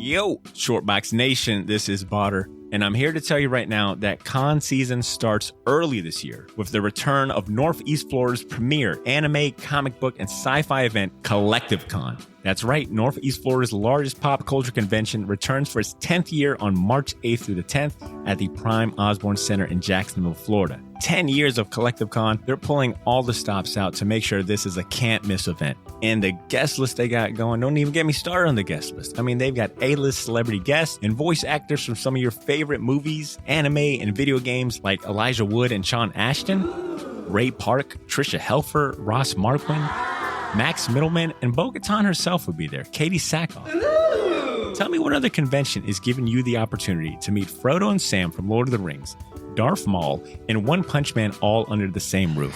Yo, Shortbox Nation, this is Botter, and I'm here to tell you right now that con season starts early this year with the return of Northeast Florida's premier anime, comic book, and sci-fi event, Collective Con. That's right, Northeast Florida's largest pop culture convention returns for its 10th year on March 8th through the 10th at the Prime Osborne Center in Jacksonville, Florida. 10 years of Collective Con, they're pulling all the stops out to make sure this is a can't-miss event. And the guest list they got going, don't even get me started on the guest list. I mean, they've got A-list celebrity guests and voice actors from some of your favorite movies, anime, and video games like Elijah Wood and Sean Ashton, Ray Park, Trisha Helfer, Ross Marquand, Max Middleman, and Bo-Katan herself will be there, Katie Sackhoff. Tell me what other convention is giving you the opportunity to meet Frodo and Sam from Lord of the Rings, Darth Maul, and One Punch Man all under the same roof.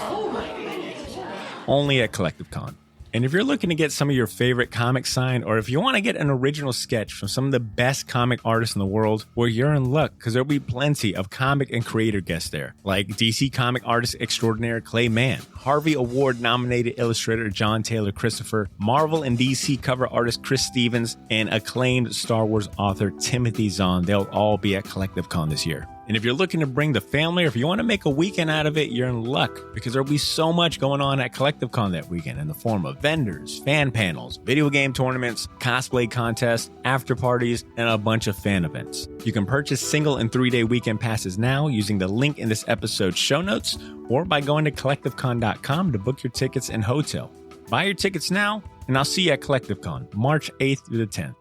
Only at Collective Con. And if you're looking to get some of your favorite comics signed, or if you want to get an original sketch from some of the best comic artists in the world, well, you're in luck, because there'll be plenty of comic and creator guests there, like DC comic artist extraordinaire Clay Mann, Harvey Award-nominated illustrator John Taylor Christopher, Marvel and DC cover artist Chris Stevens, and acclaimed Star Wars author Timothy Zahn. They'll all be at Collective Con this year. And if you're looking to bring the family, or if you want to make a weekend out of it, you're in luck, because there'll be so much going on at Collective Con that weekend in the form of vendors, fan panels, video game tournaments, cosplay contests, after parties, and a bunch of fan events. You can purchase single and 3-day weekend passes now using the link in this episode's show notes, or by going to collectivecon.com to book your tickets and hotel. Buy your tickets now, and I'll see you at Collective Con, March 8th through the 10th.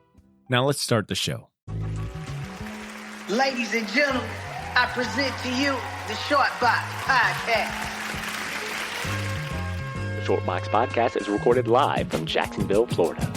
Now let's start the show. Ladies and gentlemen, I present to you the Shortbox Podcast. The Shortbox Podcast is recorded live from Jacksonville, Florida.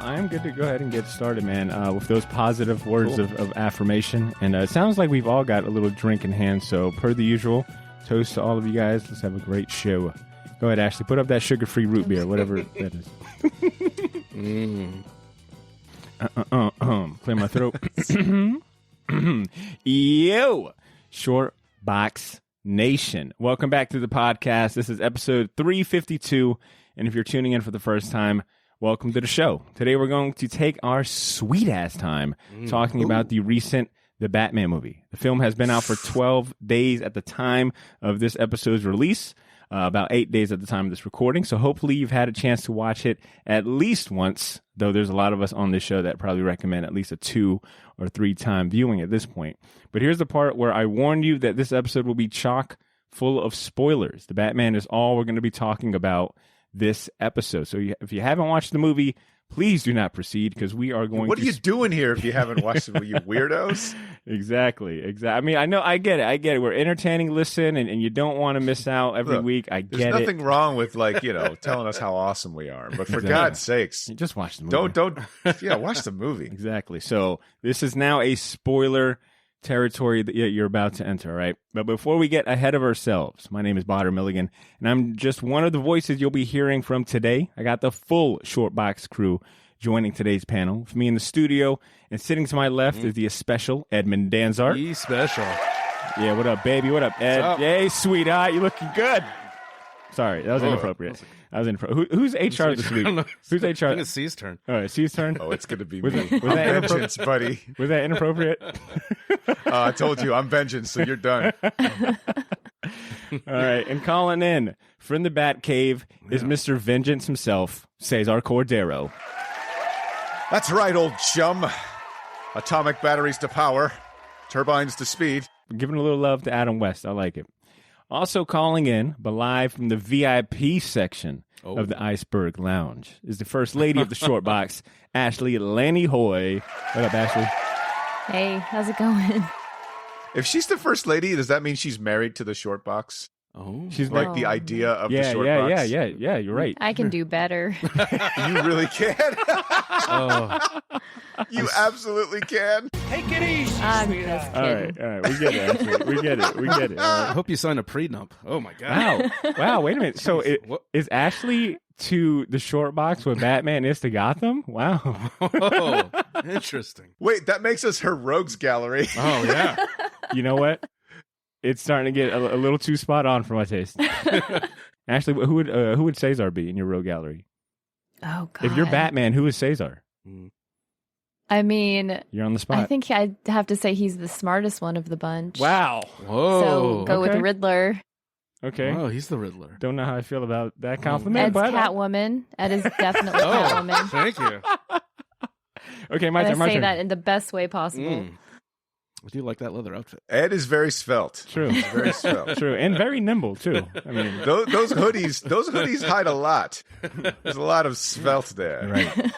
I'm good to go ahead and get started, man, with those positive words of affirmation. And it sounds like we've all got a little drink in hand. So per the usual, toast to all of you guys. Let's have a great show. Go ahead, Ashley. Put up that sugar-free root beer, whatever that is. Clear my throat. Yo, Shortbox Nation. Welcome back to the podcast. This is episode 352. And if you're tuning in for the first time, welcome to the show. Today we're going to take our sweet-ass time talking about the Batman movie. The film has been out for 12 days at the time of this episode's release, about 8 days at the time of this recording. So hopefully you've had a chance to watch it at least once, though there's a lot of us on this show that probably recommend at least a 2 or 3 time viewing at this point. But here's the part where I warned you that this episode will be chock full of spoilers. The Batman is all we're going to be talking about this episode. So if you haven't watched the movie, please do not proceed, because we are going What are you doing here if you haven't watched it, you weirdos? Exactly. I mean, I get it. We're entertaining, listen, and you don't want to miss out every week. I get it. There's nothing wrong with, telling us how awesome we are. But for God's sakes, just watch the movie. Don't watch the movie. Exactly. So this is now a spoiler territory that you're about to enter, right? But before we get ahead of ourselves, my name is Botter Milligan, and I'm just one of the voices you'll be hearing from today. I got the full Shortbox crew joining today's panel. With me in the studio and sitting to my left is the special Edmund Danzart. He's special. Yeah, what up, baby? What up, Ed? Hey, sweetheart, you looking good. Sorry, that was inappropriate. Who's HR this week? Who's HR? I think it's C's turn. All right, C's turn. Oh, it's going to be was me. Was that vengeance, buddy. Was that inappropriate? I told you, I'm vengeance, so you're done. All right, and calling in from the Bat Cave is Mr. Vengeance himself, Cesar Cordero. That's right, old chum. Atomic batteries to power, turbines to speed. Giving a little love to Adam West. I like it. Also calling in, but live from the VIP section of the Iceberg Lounge, is the First Lady of the Shortbox, Ashley Lanny Hoy. What up, Ashley? Hey, how's it going? If she's the First Lady, does that mean she's married to the Shortbox? Oh, she's like the idea of the Shortbox. Yeah. You're right. I can do better. You really can. You absolutely can. Take it easy. I'm just kidding. All right. We get it. Ashley. We get it. All I right. hope you signed a prenup. Oh my god. Wow. Wait a minute. So is Ashley to the short box what Batman is to Gotham? Wow. Oh, interesting. Wait, that makes us her rogues gallery. Oh, yeah. You know what? It's starting to get a little too spot on for my taste. Ashley, who would Cesar be in your rogue gallery? Oh, God. If you're Batman, who is Cesar? I mean, You're on the spot. I think I'd have to say he's the smartest one of the bunch. Wow. Whoa. So go with Okay. Riddler. Okay. Oh, he's the Riddler. Don't know how I feel about that compliment, Ed's but Catwoman. Ed is definitely Oh, Catwoman. thank you. okay, my And turn. I My say turn. that in the best way possible. Mm. I do like that leather outfit. Ed is very svelte. True. He's very svelte. True, and very nimble too. I mean, Those hoodies hide a lot. There's a lot of svelte there. right.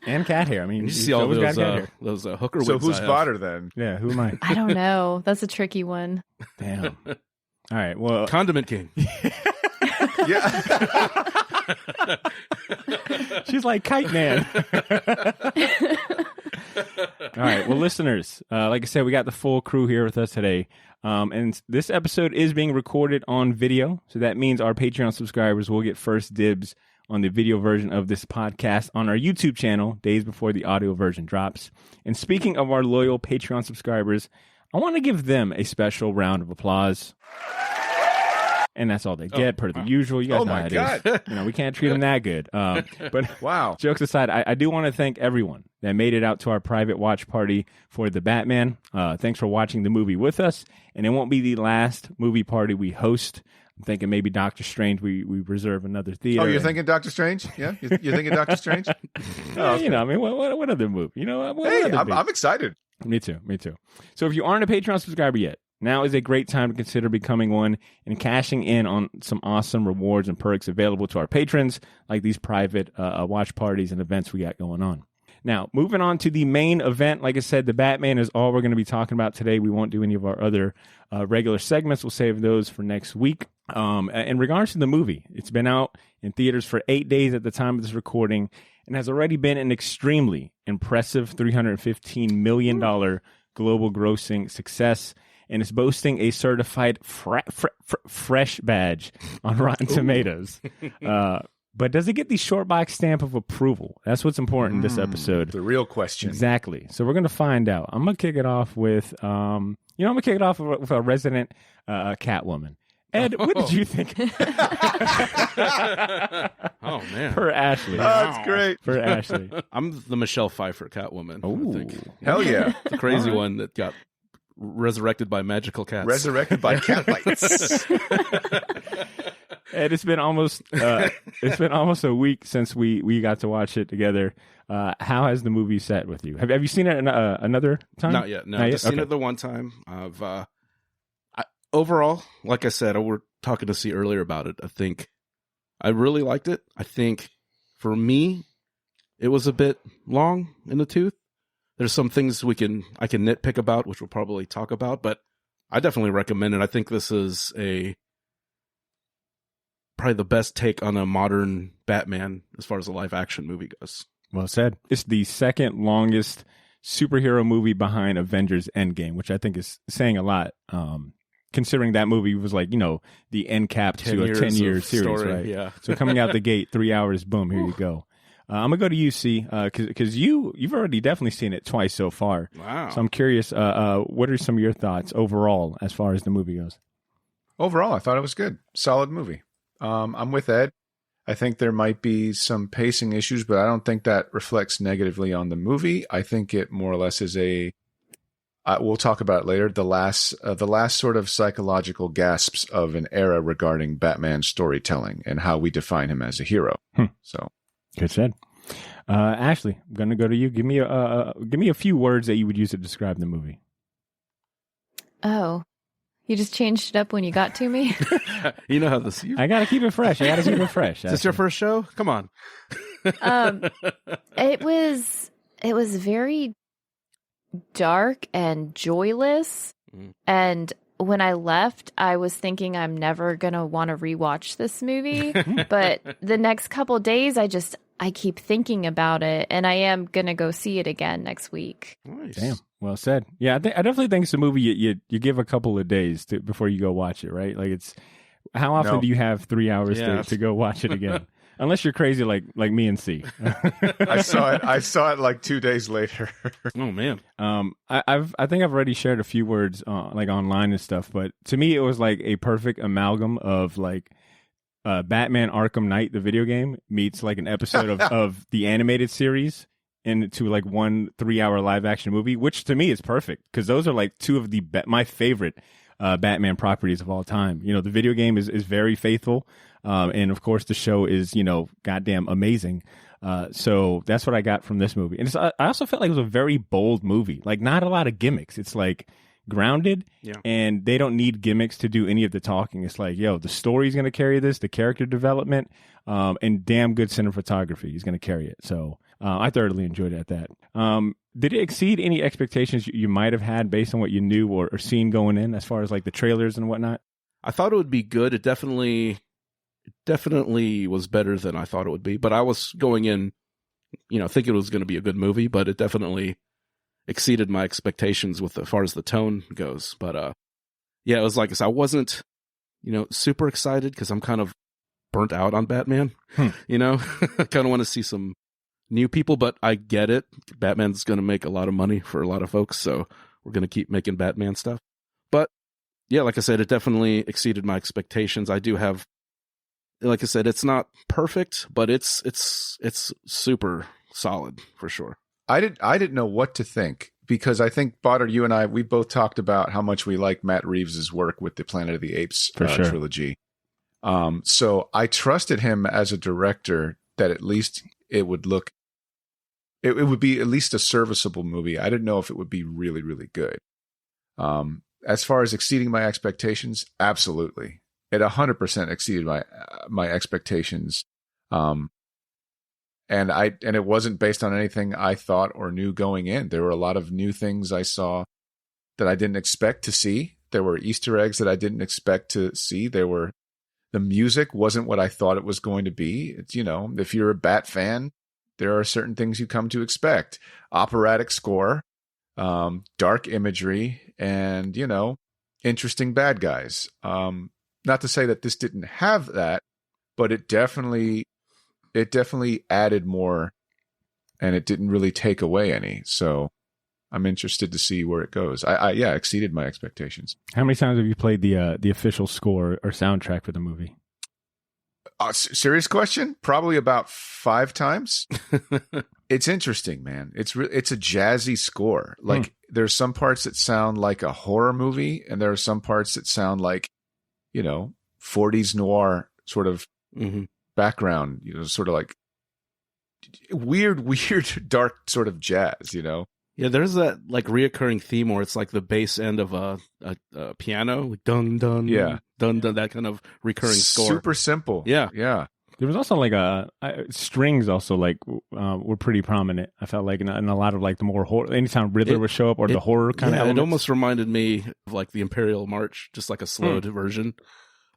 And cat hair. I mean, You he's see all always got those cat hair. hooker wigs. So who's I have. Botter then? Yeah, who am I? I don't know. That's a tricky one. Damn. All right. Well, Condiment King. Yeah. she's like Kite Man. All right. Well, listeners, like I said, we got the full crew here with us today. And this episode is being recorded on video. So that means our Patreon subscribers will get first dibs on the video version of this podcast on our YouTube channel days before the audio version drops. And speaking of our loyal Patreon subscribers, I want to give them a special round of applause. And that's all they get, per the usual. You guys Oh know my how it God. is. You know, we can't treat them that good. But Wow. jokes aside, I do want to thank everyone that made it out to our private watch party for The Batman. Thanks for watching the movie with us. And it won't be the last movie party we host. I'm thinking maybe Doctor Strange, we reserve another theater. Oh, you're thinking Doctor Strange? Yeah? You're thinking Doctor Strange? Yeah, you know, I mean, what other movie? You know, what Hey, other I'm excited. Me too. So if you aren't a Patreon subscriber yet, now is a great time to consider becoming one and cashing in on some awesome rewards and perks available to our patrons, like these private watch parties and events we got going on. Now, moving on to the main event, like I said, the Batman is all we're going to be talking about today. We won't do any of our other regular segments. We'll save those for next week. In regards to the movie, it's been out in theaters for 8 days at the time of this recording and has already been an extremely impressive $315 million global grossing success. And it's boasting a certified fresh badge on Rotten Tomatoes. But does it get the short box stamp of approval? That's what's important in this episode. The real question. Exactly. So we're going to find out. I'm going to kick it off with, with a resident Catwoman. Ed, what did you think? Oh, man. For Ashley. Oh, that's great. For Ashley. I'm the Michelle Pfeiffer Catwoman. Ooh. I think. Hell yeah. The crazy one that got resurrected by magical cats. Resurrected by cat lights. Ed, it's been almost a week since we got to watch it together. How has the movie sat with you? Have you seen it another time? Not yet. No, Not I've yet? just seen Okay. it the one time. Overall, like I said, we were talking to C earlier about it. I think I really liked it. I think for me, it was a bit long in the tooth. There's some things I can nitpick about, which we'll probably talk about, but I definitely recommend it. I think this is probably the best take on a modern Batman as far as a live action movie goes. Well said. It's the second longest superhero movie behind Avengers Endgame, which I think is saying a lot. Considering that movie was like, the end cap to a 10-year series, story, right? yeah. So coming out the gate, 3 hours, boom, here you go. I'm gonna go to you, C, because you've already definitely seen it twice so far. Wow. So I'm curious, what are some of your thoughts overall as far as the movie goes? Overall, I thought it was good. Solid movie. I'm with Ed. I think there might be some pacing issues, but I don't think that reflects negatively on the movie. I think it more or less is we'll talk about it later. The last sort of psychological gasps of an era regarding Batman's storytelling and how we define him as a hero. So, good said. Ashley, I'm gonna go to you. Give me a few words that you would use to describe the movie. Oh, you just changed it up when you got to me? You know how this. I gotta keep it fresh. Is this your first show? Come on. It was very dark and joyless. And when I left, I was thinking I'm never going to want to rewatch this movie. But the next couple days, I keep thinking about it, and I am going to go see it again next week. Nice. Damn. Well said. Yeah, I definitely think it's a movie you give a couple of days before you go watch it, right? Like how often No. do you have 3 hours Yeah. to go watch it again? Unless you're crazy like me and C. I saw it like 2 days later. Oh man. I think I've already shared a few words like online and stuff, but to me it was like a perfect amalgam of like Batman Arkham Knight, the video game, meets like an episode of the animated series into like 1 3-hour live action movie, which to me is perfect because those are like two of my favorite Batman properties of all time. You know, the video game is very faithful, and of course the show is goddamn amazing. So that's what I got from this movie, and I also felt like it was a very bold movie. Like not a lot of gimmicks. It's like grounded, and they don't need gimmicks to do any of the talking. It's like, yo, the story's going to carry this, the character development, and damn good cinematography is going to carry it. So I thoroughly enjoyed it at that. Did it exceed any expectations you might have had based on what you knew or seen going in as far as like the trailers and whatnot? I thought it would be good. It definitely was better than I thought it would be. But I was going in, thinking it was going to be a good movie, but it definitely exceeded my expectations with as far as the tone goes. But it was like I wasn't, super excited because I'm kind of burnt out on Batman. I kind of want to see some new people, but I get it. Batman's going to make a lot of money for a lot of folks, so we're going to keep making Batman stuff. But yeah, like I said, it definitely exceeded my expectations. I do have, like I said, it's not perfect, but it's super solid for sure. I didn't know what to think because I think Botter, you and I, we both talked about how much we like Matt Reeves' work with the Planet of the Apes trilogy. So I trusted him as a director that at least it would look, it would be at least a serviceable movie. I didn't know if it would be really, really good. As far as exceeding my expectations, absolutely. It 100% exceeded my expectations. And it wasn't based on anything I thought or knew going in. There were a lot of new things I saw that I didn't expect to see. There were Easter eggs that I didn't expect to see. The music wasn't what I thought it was going to be. It's, if you're a Bat fan, there are certain things you come to expect. Operatic score, dark imagery, and, interesting bad guys. Not to say that this didn't have that, but it definitely added more, and it didn't really take away any. So I'm interested to see where it goes. I exceeded my expectations. How many times have you played the official score or soundtrack for the movie? Serious question? Probably about 5 times. It's interesting, man. It's a jazzy score. Like there's some parts that sound like a horror movie, and there are some parts that sound like, 40s noir sort of background, sort of like weird, dark sort of jazz, Yeah, there's that like reoccurring theme where it's like the bass end of a piano, like dun dun, dun dun, that kind of recurring score. Super simple. Yeah. There was also like strings also like were pretty prominent. I felt like in a lot of like the more horror. Anytime Riddler would show up or the horror kind of elements. It almost reminded me of like the Imperial March, just like a slowed version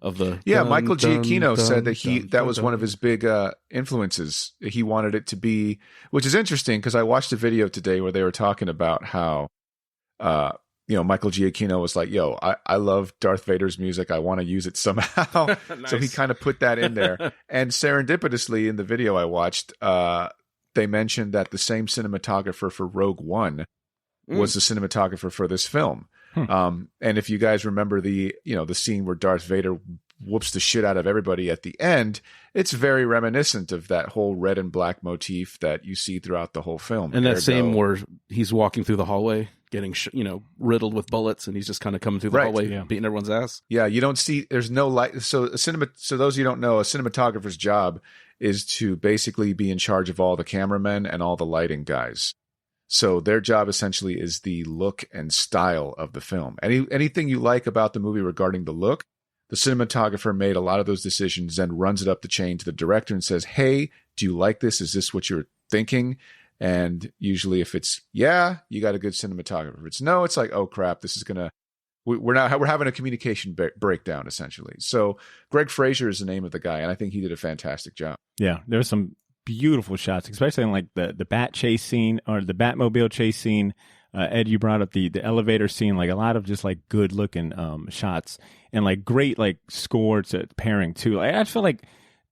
of the. Yeah, Michael Giacchino said that that was one of his big influences. He wanted it to be, which is interesting because I watched a video today where they were talking about how, Michael Giacchino was like, yo, I love Darth Vader's music. I want to use it somehow. Nice. So he kind of put that in there. And serendipitously in the video I watched, they mentioned that the same cinematographer for Rogue One was the cinematographer for this film. And if you guys remember the scene where Darth Vader whoops the shit out of everybody at the end, it's very reminiscent of that whole red and black motif that you see throughout the whole film. And that same where he's walking through the hallway, getting riddled with bullets, and he's just kind of coming through the hallway, beating everyone's ass. Yeah, you don't see. There's no light. So So those of you who don't know, a cinematographer's job is to basically be in charge of all the cameramen and all the lighting guys. So their job essentially is the look and style of the film. Anything you like about the movie regarding the look, the cinematographer made a lot of those decisions and runs it up the chain to the director and says, hey, do you like this? Is this what you're thinking? And usually if it's, yeah, you got a good cinematographer. If it's no, it's like, oh crap, this is going to, we're having a communication breakdown essentially. So Greg Fraser is the name of the guy. And I think he did a fantastic job. Yeah. There's some beautiful shots, especially in like the bat chase scene or the Batmobile chase scene. Ed, you brought up the elevator scene, like a lot of just like good looking shots and like great like score to pairing too. I feel like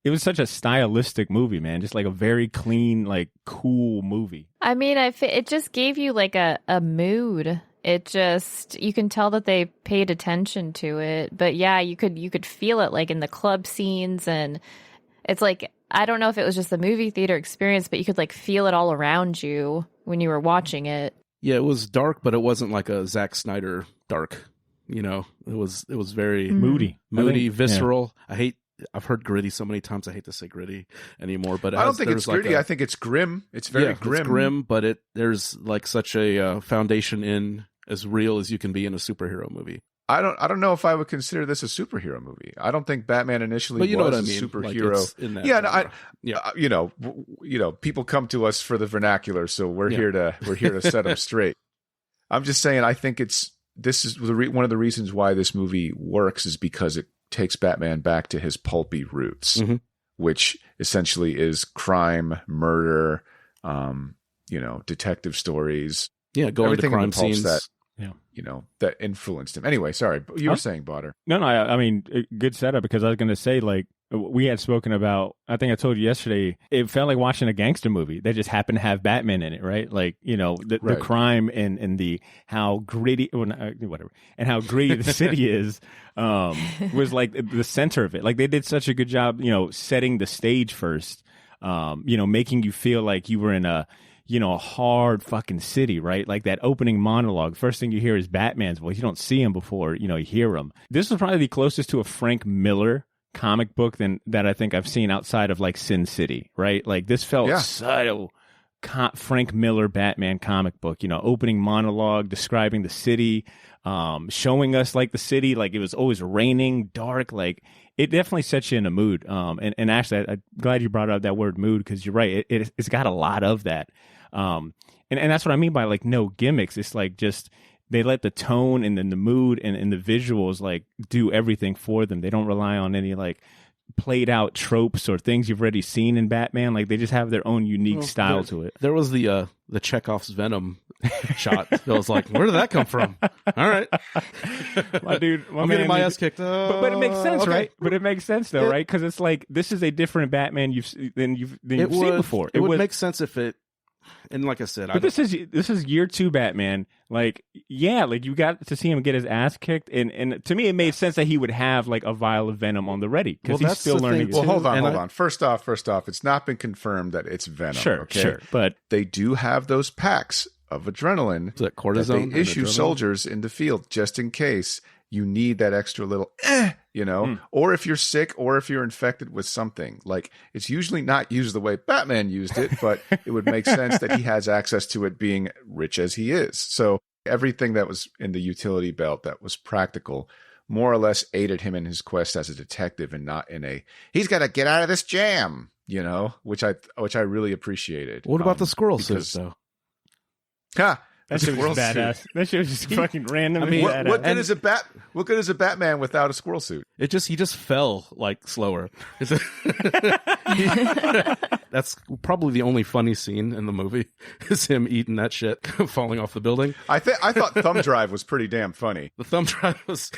it was such a stylistic movie, man. Just like a very clean, like cool movie. I mean, it just gave you like a mood. It just, you can tell that they paid attention to it. But yeah, you could feel it like in the club scenes, and it's like, I don't know if it was just the movie theater experience, but you could like feel it all around you when you were watching it. Yeah, it was dark, but it wasn't like a Zack Snyder dark. You know, it was very Moody, visceral. Yeah. I've heard gritty so many times. I hate to say gritty anymore, but I don't think it's gritty. I think it's grim. It's very grim. It's grim, but there's like such a foundation in as real as you can be in a superhero movie. I don't know if I would consider this a superhero movie. I don't think Batman initially was what I a mean. superhero. Like in that you know, people come to us for the vernacular, so we're here to set them straight. I'm just saying, I think this is one of the reasons why this movie works is because it takes Batman back to his pulpy roots, which essentially is crime, murder, detective stories. Yeah, going to crime scenes. That influenced him. Anyway, sorry, you were saying, Botter. No, I mean, good setup, because I was going to say, like, we had spoken about, I think I told you yesterday, it felt like watching a gangster movie that just happened to have Batman in it, right? Like, the crime and the how gritty, whatever, and how gritty the city is was like the center of it. Like, they did such a good job, setting the stage first, making you feel like you were in a hard fucking city, right? Like that opening monologue. First thing you hear is Batman's voice. You don't see him before, you hear him. This was probably the closest to a Frank Miller comic book that I think I've seen outside of like Sin City, right? Like this felt so Frank Miller Batman comic book, opening monologue, describing the city, showing us like the city, like it was always raining, dark, like it definitely sets you in a mood. And actually, I'm glad you brought up that word mood, because you're right. It's got a lot of that. And that's what I mean by like no gimmicks. It's like just they let the tone and then the mood and the visuals like do everything for them. They don't rely on any like played out tropes or things you've already seen in Batman. Like they just have their own unique style to it. There was the Chekhov's Venom shot. I was like, where did that come from? All right, I'm getting my ass kicked. But it makes sense, right? But it makes sense though, right? Because it's like this is a different Batman you've seen before. It would make sense if it. And like I said, but this is year 2 Batman. Like, yeah, like you got to see him get his ass kicked, and to me, it made sense that he would have like a vial of Venom on the ready because he's still learning. Well, hold on. First off, it's not been confirmed that it's Venom. Sure, but they do have those packs of adrenaline that cortisone they issue soldiers in the field just in case you need that extra little, or if you're sick or if you're infected with something. Like, it's usually not used the way Batman used it, but it would make sense that he has access to it being rich as he is. So everything that was in the utility belt that was practical more or less aided him in his quest as a detective, and not in he's got to get out of this jam, which I really appreciated. What about the squirrel suit though? That shit was badass. That shit was just fucking random. I mean, what good is a Batman without a squirrel suit? He just fell like slower. That's probably the only funny scene in the movie is him eating that shit, falling off the building. I thought Thumb Drive was pretty damn funny. The Thumb Drive was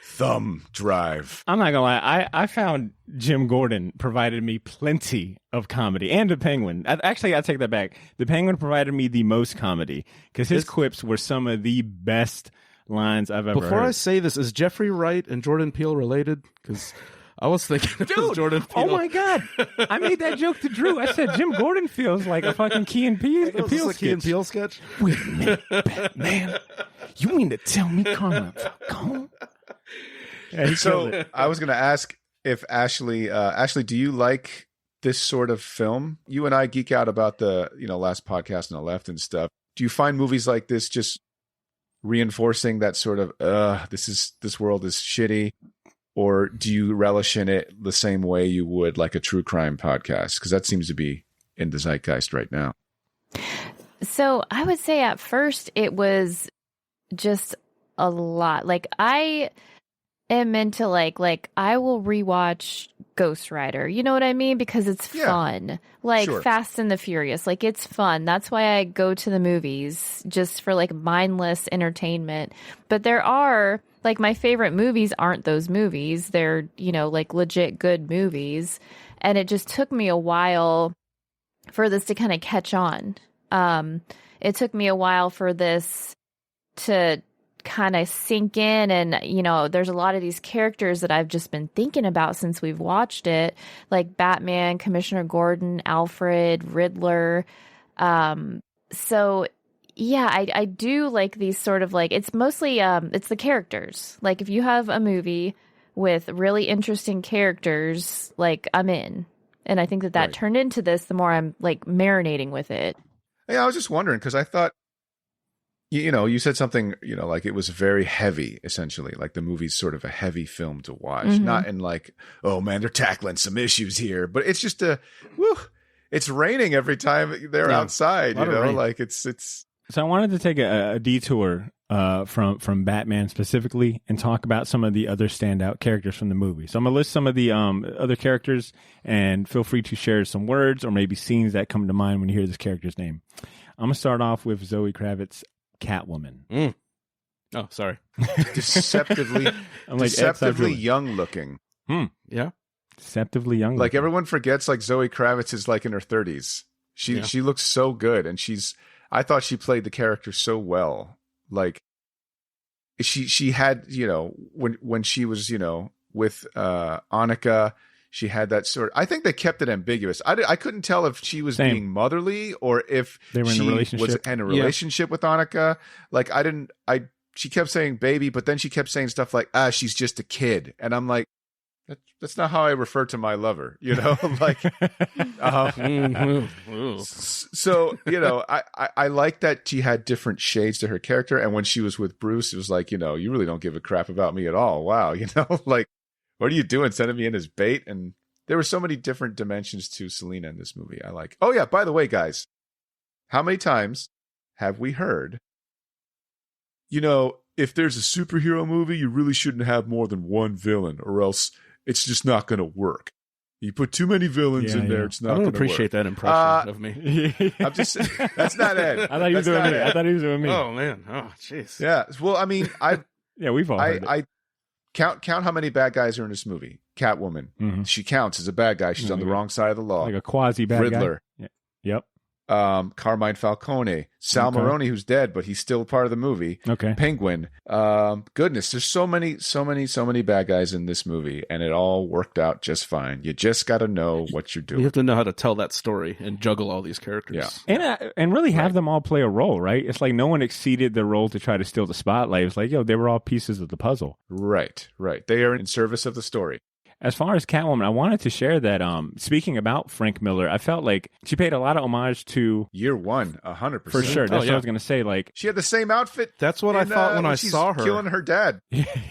Thumb Drive. I'm not gonna lie. I found Jim Gordon provided me plenty of comedy, and the Penguin. Actually, I take that back. The Penguin provided me the most comedy because his quips were some of the best lines I've ever heard. Before I say this, is Jeffrey Wright and Jordan Peele related? Because I was thinking it was Jordan Peele. Oh my God. I made that joke to Drew. I said Jim Gordon feels like a fucking Key and Peele sketch. Key and Peele sketch? Wait a minute, Batman. You mean to tell me Carmen Falcone? Yeah, so I was going to ask if Ashley, do you like this sort of film? You and I geek out about the last podcast on the left and stuff. Do you find movies like this just reinforcing that sort of this world is shitty, or do you relish in it the same way you would like a true crime podcast? Because that seems to be in the zeitgeist right now. So I would say at first it was just a lot. Like I am into like I will rewatch Ghost Rider. You know what I mean? Because it's fun. Like sure. Fast and the Furious. Like it's fun. That's why I go to the movies, just for like mindless entertainment. But there are Like, my favorite movies aren't those movies. They're, like legit good movies. And it just took me a while for this to kind of catch on. It took me a while for this to kind of sink in. And, there's a lot of these characters that I've just been thinking about since we've watched it, like Batman, Commissioner Gordon, Alfred, Riddler. So yeah, I do like these sort of like, it's mostly, it's the characters. Like, if you have a movie with really interesting characters, like, I'm in. And I think that Right. turned into this the more I'm like marinating with it. Yeah, I was just wondering because I thought, you said something, like it was very heavy, essentially. Like the movie's sort of a heavy film to watch, Mhm. not in like, oh man, they're tackling some issues here, but it's just it's raining every time they're Yeah, outside. a lot of rain. Like it's. So I wanted to take a detour from Batman specifically and talk about some of the other standout characters from the movie. So I'm gonna list some of the other characters, and feel free to share some words or maybe scenes that come to mind when you hear this character's name. I'm gonna start off with Zoe Kravitz's Catwoman. Oh, sorry. Deceptively, I'm like, deceptively young looking. Yeah. deceptively young. Like looking. everyone forgets, like Zoe Kravitz is like in her 30s. She looks so good, and I thought she played the character so well. Like she had, when she was, with Annika, she had that sort. I think they kept it ambiguous. I couldn't tell if she was Same. being motherly or if They were in a she relationship. was in a relationship with Annika. Like she kept saying baby, but then she kept saying stuff like, she's just a kid. And I'm like, that's not how I refer to my lover, like, so, I like that she had different shades to her character. And when she was with Bruce, it was like, you really don't give a crap about me at all. Wow. Like, what are you doing? Sending me in as bait? And there were so many different dimensions to Selena in this movie. I like, oh yeah, by the way, guys, how many times have we heard, if there's a superhero movie, you really shouldn't have more than one villain or else it's just not going to work. You put too many villains in there, it's not I going don't to work. appreciate that impression of me. I'm just that's not Ed. I thought he was That's doing not me. Ed. I thought he was doing me. Oh, man. Oh, jeez. Yeah. Well, I mean, Yeah, we've all heard it. I count how many bad guys are in this movie. Catwoman. Mhm. She counts as a bad guy. She's on the wrong side of the law. Like a quasi bad Riddler. guy. Yeah. Yep. Carmine Falcone, Sal Okay. Maroni, who's dead, but he's still part of the movie. Okay. Penguin. Goodness, there's so many bad guys in this movie, and it all worked out just fine. You just got to know what you're You doing. have to know how to tell that story and juggle all these characters. Yeah. And really have them all play a role, right? It's like no one exceeded their role to try to steal the spotlight. It's like, they were all pieces of the puzzle. Right. They are in service of the story. As far as Catwoman, I wanted to share that, speaking about Frank Miller, I felt like she paid a lot of homage to, Year one, 100%. for sure. That's what I was going to say. Like, She had the same outfit. That's what I thought when I she's saw her. killing her dad.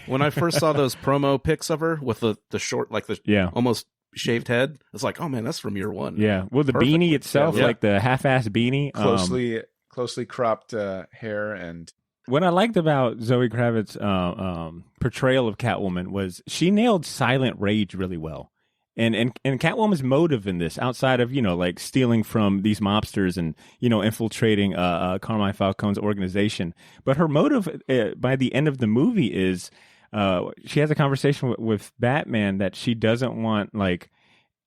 When I first saw those promo pics of her with the short, like the yeah. almost shaved head, it's like, oh man, that's from year one. Yeah. Well, the Perfect. beanie itself, Yeah. like the half-ass beanie. Closely cropped hair and What I liked about Zoe Kravitz's portrayal of Catwoman was she nailed silent rage really well. And Catwoman's motive in this, outside of, like stealing from these mobsters and, infiltrating Carmine Falcone's organization. But her motive by the end of the movie is she has a conversation with Batman that she doesn't want, like,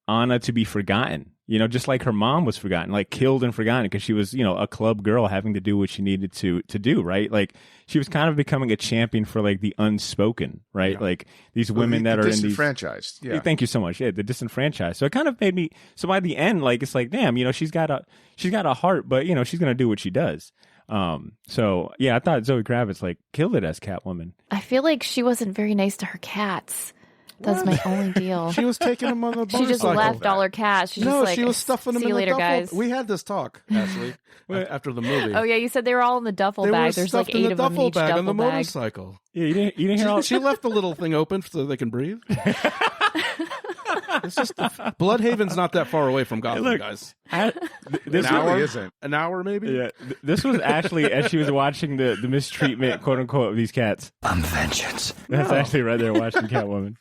Anna to be forgotten. Just like her mom was forgotten, like killed and forgotten because she was, a club girl having to do what she needed to do, right? Like she was kind of becoming a champion for like the unspoken, right? Yeah. Like these women that are in these disenfranchised. Yeah. Thank you so much. Yeah, the disenfranchised. So it kind of made me. So by the end, like it's like, damn, she's got a heart, but she's gonna do what she does. So yeah, I thought Zoe Kravitz like killed it as Catwoman. I feel like she wasn't very nice to her cats. That's my only deal. She was taking them on the She just motorcycle. left all her cats. She's No, just like, she was stuffing them see in you the later, duffel. guys. We had this talk, Ashley, after the movie. Oh yeah, you said they were all in the duffel They were bag. There's like stuffed in 8 the of them in duffel each bag duffel on the bag. motorcycle. Yeah, you didn't hear all. She left the little thing open so they can breathe. It's just Bloodhaven's not that far away from Gotham, Look, guys. This An hour? really isn't. An hour, maybe. Yeah, this was Ashley as she was watching the mistreatment, quote unquote, of these cats. I'm vengeance. That's actually right there watching Catwoman.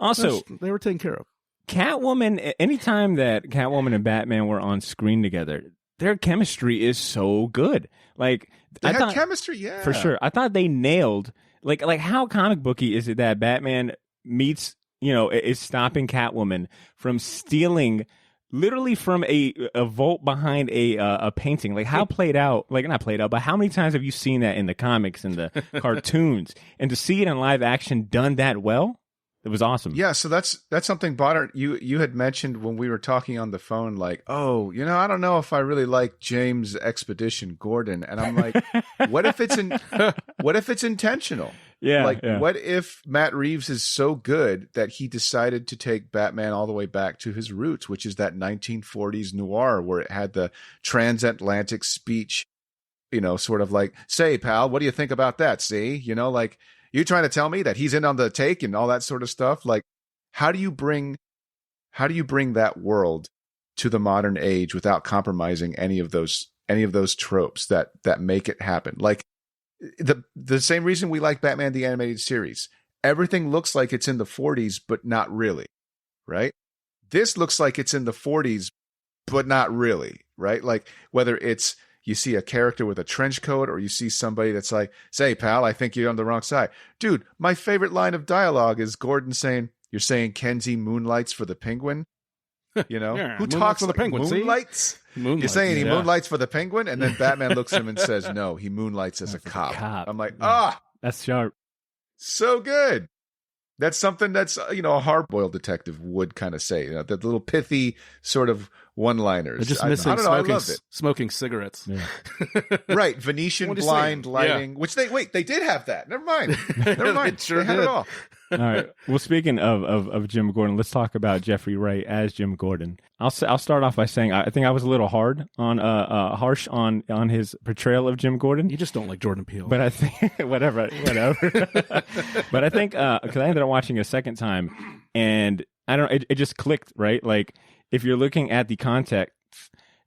Also, They were taken care of. Catwoman, anytime that Catwoman and Batman were on screen together, their chemistry is so good. Like, They I had thought, chemistry, yeah. for sure. I thought they nailed Like how comic booky is it that Batman meets, is stopping Catwoman from stealing literally from a vault behind a painting? Like how played out, like not played out, but how many times have you seen that in the comics and the cartoons? And to see it in live action done that well, it was awesome. Yeah, so that's something, Bonner, you had mentioned when we were talking on the phone, like, oh, I don't know if I really like James Expedition Gordon. And I'm like, what if it's intentional? Yeah. What if Matt Reeves is so good that he decided to take Batman all the way back to his roots, which is that 1940s noir where it had the transatlantic speech, sort of like, say, pal, what do you think about that? See, like, you trying to tell me that he's in on the take and all that sort of stuff? Like, how do you bring that world to the modern age without compromising any of those tropes that make it happen? Like, the same reason we like Batman the Animated Series. Everything looks like it's in the 40s, but not really, right? This looks like it's in the 40s, but not really, right? Like, whether it's you see a character with a trench coat or you see somebody that's like, say, pal, I think you're on the wrong side. Dude, my favorite line of dialogue is Gordon saying, you're saying Kenzie moonlights for the Penguin? Yeah, who talks for the Penguin? Moonlights? You're saying he moonlights for the Penguin? And then Batman looks at him and says, no, he moonlights as a cop. I'm like, that's sharp. So good. That's something that's, a hard-boiled detective would kind of say, the little pithy sort of one-liners. They're just missing I loved it. smoking cigarettes. Yeah. Right. Venetian blind lighting, which they did have that. Never mind. They had it all. All right. Well, speaking of Jim Gordon, let's talk about Jeffrey Wright as Jim Gordon. I'll start off by saying I think I was a little harsh on his portrayal of Jim Gordon. You just don't like Jordan Peele. But I think whatever. But I think because I ended up watching it a second time, and it just clicked, right? Like if you're looking at the context,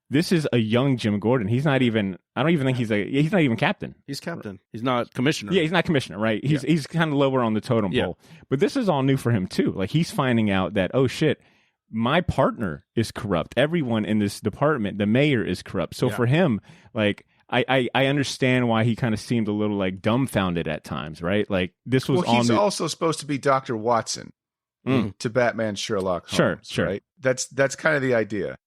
this is a young Jim Gordon. He's not even. I don't even think he's not even captain. He's captain. He's not commissioner. Yeah, he's not commissioner, right? He's kind of lower on the totem pole. But this is all new for him too. Like he's finding out that, oh shit, my partner is corrupt. Everyone in this department, the mayor is corrupt. So for him, like I understand why he kind of seemed a little like dumbfounded at times, right? Like this was all he's new. also supposed to be Dr. Watson to Batman Sherlock Holmes. Sure. Right? That's kind of the idea.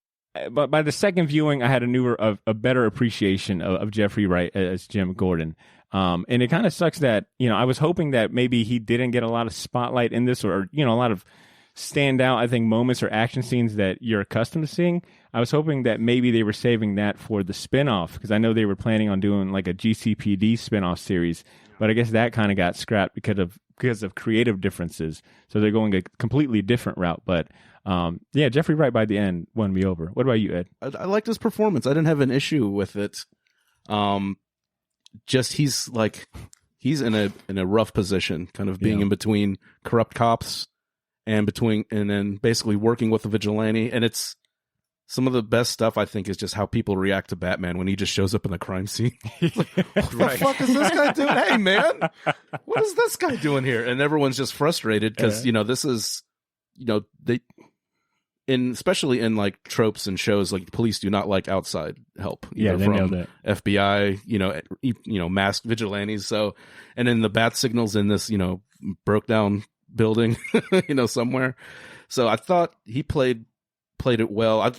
But by the second viewing, I had a better appreciation of Jeffrey Wright as Jim Gordon. And it kind of sucks that, I was hoping that maybe he didn't get a lot of spotlight in this or a lot of standout, I think, moments or action scenes that you're accustomed to seeing. I was hoping that maybe they were saving that for the spinoff because I know they were planning on doing like a GCPD spinoff series, but I guess that kind of got scrapped because of creative differences. So they're going a completely different route. But Jeffrey Wright by the end won me over. What about you, Ed? I liked his performance. I didn't have an issue with it. Just he's in a rough position, kind of being in between corrupt cops and then basically working with the vigilante. And it's some of the best stuff, I think, is just how people react to Batman when he just shows up in the crime scene. Like, what the fuck is this guy doing? Hey, man, what is this guy doing here? And everyone's just frustrated because, this is, especially in like tropes and shows, like police do not like outside help. Yeah, they nailed it. FBI, masked vigilantes. So, and then the bat signals in this, broke down building, somewhere. So I thought he played it well.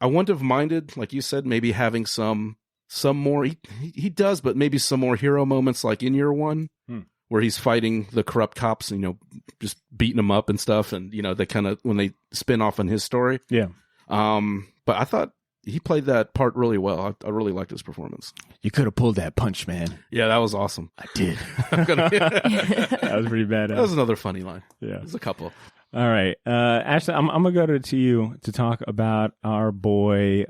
I wouldn't have minded, like you said, maybe having some more. He does, but maybe some more hero moments, like in Year One, where he's fighting the corrupt cops, just beating them up and stuff, and they kind of when they spin off on his story. Yeah. But I thought he played that part really well. I really liked his performance. You could have pulled that punch, man. Yeah, that was awesome. I did. That was pretty bad. That was another funny line. Yeah, there's a couple. All right, Ashley, I'm gonna go to you to talk about our boy.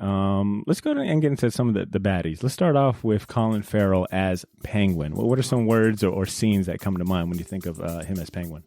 Let's go and get into some of the baddies. Let's start off with Colin Farrell as Penguin. What are some words or scenes that come to mind when you think of him as Penguin?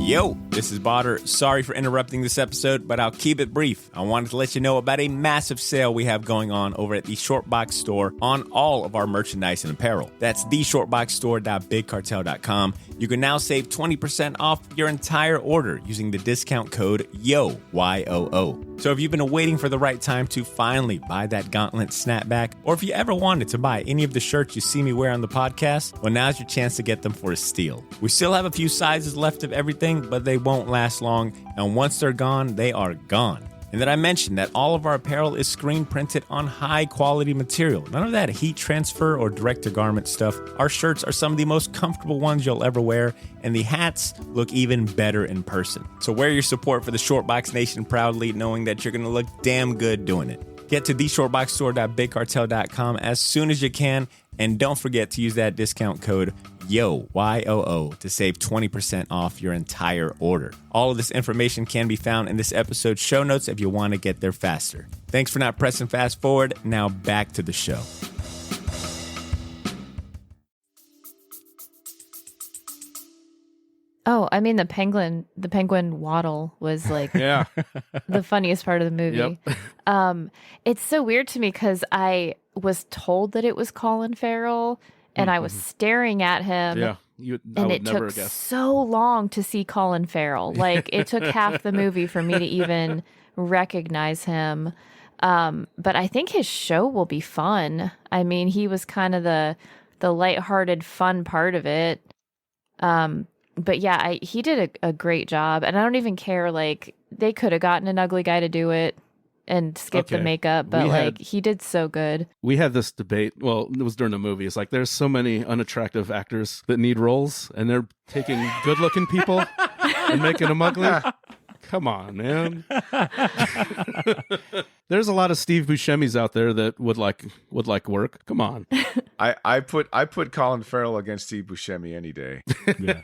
Yo, this is Botter. Sorry for interrupting this episode, but I'll keep it brief. I wanted to let you know about a massive sale we have going on over at the Shortbox store on all of our merchandise and apparel. That's theshortboxstore.bigcartel.com. You can now save 20% off your entire order using the discount code YOO, Y-O-O. So if you've been waiting for the right time to finally buy that gauntlet snapback, or if you ever wanted to buy any of the shirts you see me wear on the podcast, well, now's your chance to get them for a steal. We still have a few sizes left of everything, but they won't last long, and once they're gone, they are gone. And then I mentioned that all of our apparel is screen printed on high quality material. None of that heat transfer or direct to garment stuff. Our shirts are some of the most comfortable ones you'll ever wear, and the hats look even better in person. So wear your support for the Shortbox Nation proudly, knowing that you're going to look damn good doing it. Get to theshortboxstore.bigcartel.com as soon as you can, and don't forget to use that discount code YOO, Y-O-O, to save 20% off your entire order. All of this information can be found in this episode's show notes if you want to get there faster. Thanks for not pressing fast forward. Now back to the show. Oh, I mean the penguin waddle was like Yeah. the funniest part of the movie. Yep. It's so weird to me because I was told that it was Colin Farrell, and I was staring at him. Yeah. I And would it never took guess. so long to see Colin Farrell. Like, it took half the movie for me to even recognize him. But I think his show will be fun. I mean, he was kind of the lighthearted, fun part of it. But yeah, he did a great job. And I don't even care, like, they could have gotten an ugly guy to do it and skip the Okay. makeup, but he did so good. We had this debate. Well, it was during the movie. It's like there's so many unattractive actors that need roles, and they're taking good-looking people and making them ugly. Come on, man. There's a lot of Steve Buscemi's out there that would like work. Come on. I put Colin Farrell against Steve Buscemi any day. Yeah.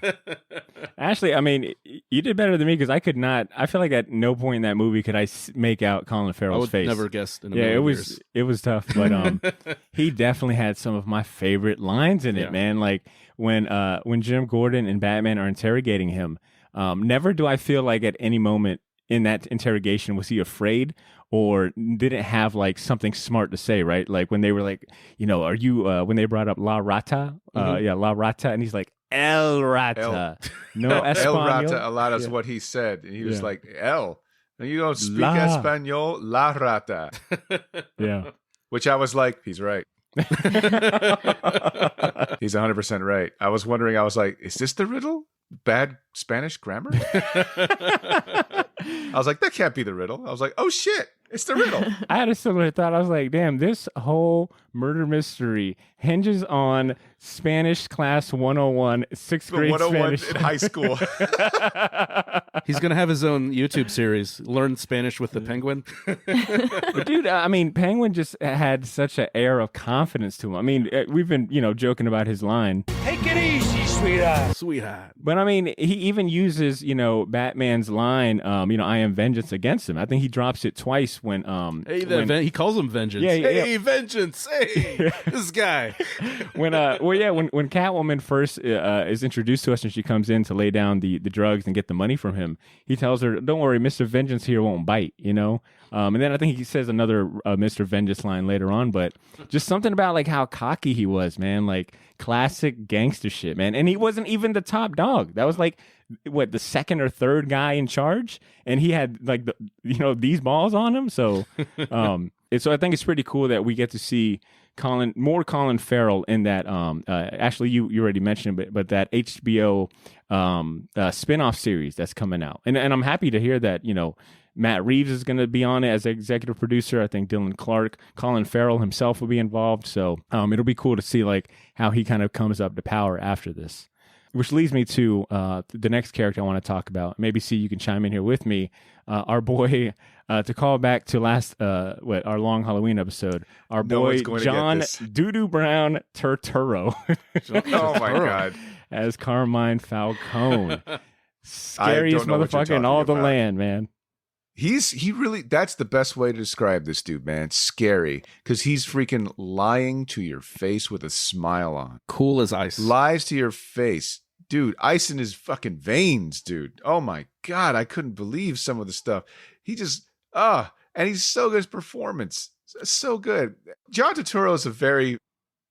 Actually, I mean, you did better than me because I could not. I feel like at no point in that movie could I make out Colin I Farrell's would face. never guessed in a Yeah, million it was years. it was tough, but he definitely had some of my favorite lines in it, Yeah. man. Like when Jim Gordon and Batman are interrogating him. Never do I feel like at any moment in that interrogation was he afraid or didn't have like something smart to say, right? Like when they were like, you know, are you when they brought up La Rata, yeah, La Rata, and he's like El Rata, no El Espanol. Rata, a lot is what he said. And he was Yeah. like, El, you don't speak La. Espanol, La Rata. Yeah. Which I was like, he's right. He's 100% right. I was wondering, I was like, is this the riddle? Bad Spanish grammar? I was like, that can't be the riddle. I was like, oh shit, it's the riddle. I had a similar thought. I was like, damn, this whole murder mystery hinges on Spanish class 101, sixth The grade 101 Spanish. in high school. He's going to have his own YouTube series, Learn Spanish with the Penguin. But dude, I mean, Penguin just had such an air of confidence to him. I mean, we've been, joking about his line. Take it easy, sweetheart. Sweetheart. But I mean, he even uses, Batman's line, I am vengeance against him. I think he drops it twice when, He calls him Vengeance. Yeah, yeah, Hey, Vengeance. Hey, this guy. when Catwoman first is introduced to us and she comes in to lay down the drugs and get the money from him, he tells her, "Don't worry, Mr. Vengeance here won't bite," And then I think he says another Mr. Vengeance line later on, but just something about like how cocky he was, man, like classic gangster shit, man. And he wasn't even the top dog. That was like the second or third guy in charge, and he had like these balls on him. So, so I think it's pretty cool that we get to see more Colin Farrell in that. Actually, you already mentioned it, but that HBO spinoff series that's coming out, and I'm happy to hear that Matt Reeves is going to be on it as executive producer. I think Dylan Clark, Colin Farrell himself will be involved. So it'll be cool to see like how he kind of comes up to power after this. Which leads me to the next character I want to talk about. Maybe see you can chime in here with me. Our boy, to call back to our long Halloween episode. Our No boy one's going to get John this. Doodoo Brown Turturro Oh my God. as Carmine Falcone. Scariest know what you're motherfucker in all talking the about. land, man. He really, that's the best way to describe this dude, man. Scary. Because he's freaking lying to your face with a smile on. Cool as ice. Lies to your face. dude, ice in his fucking veins, dude. Oh my God, I couldn't believe some of the stuff. He just, and he's so good at his performance. So good. John Turturro is a very,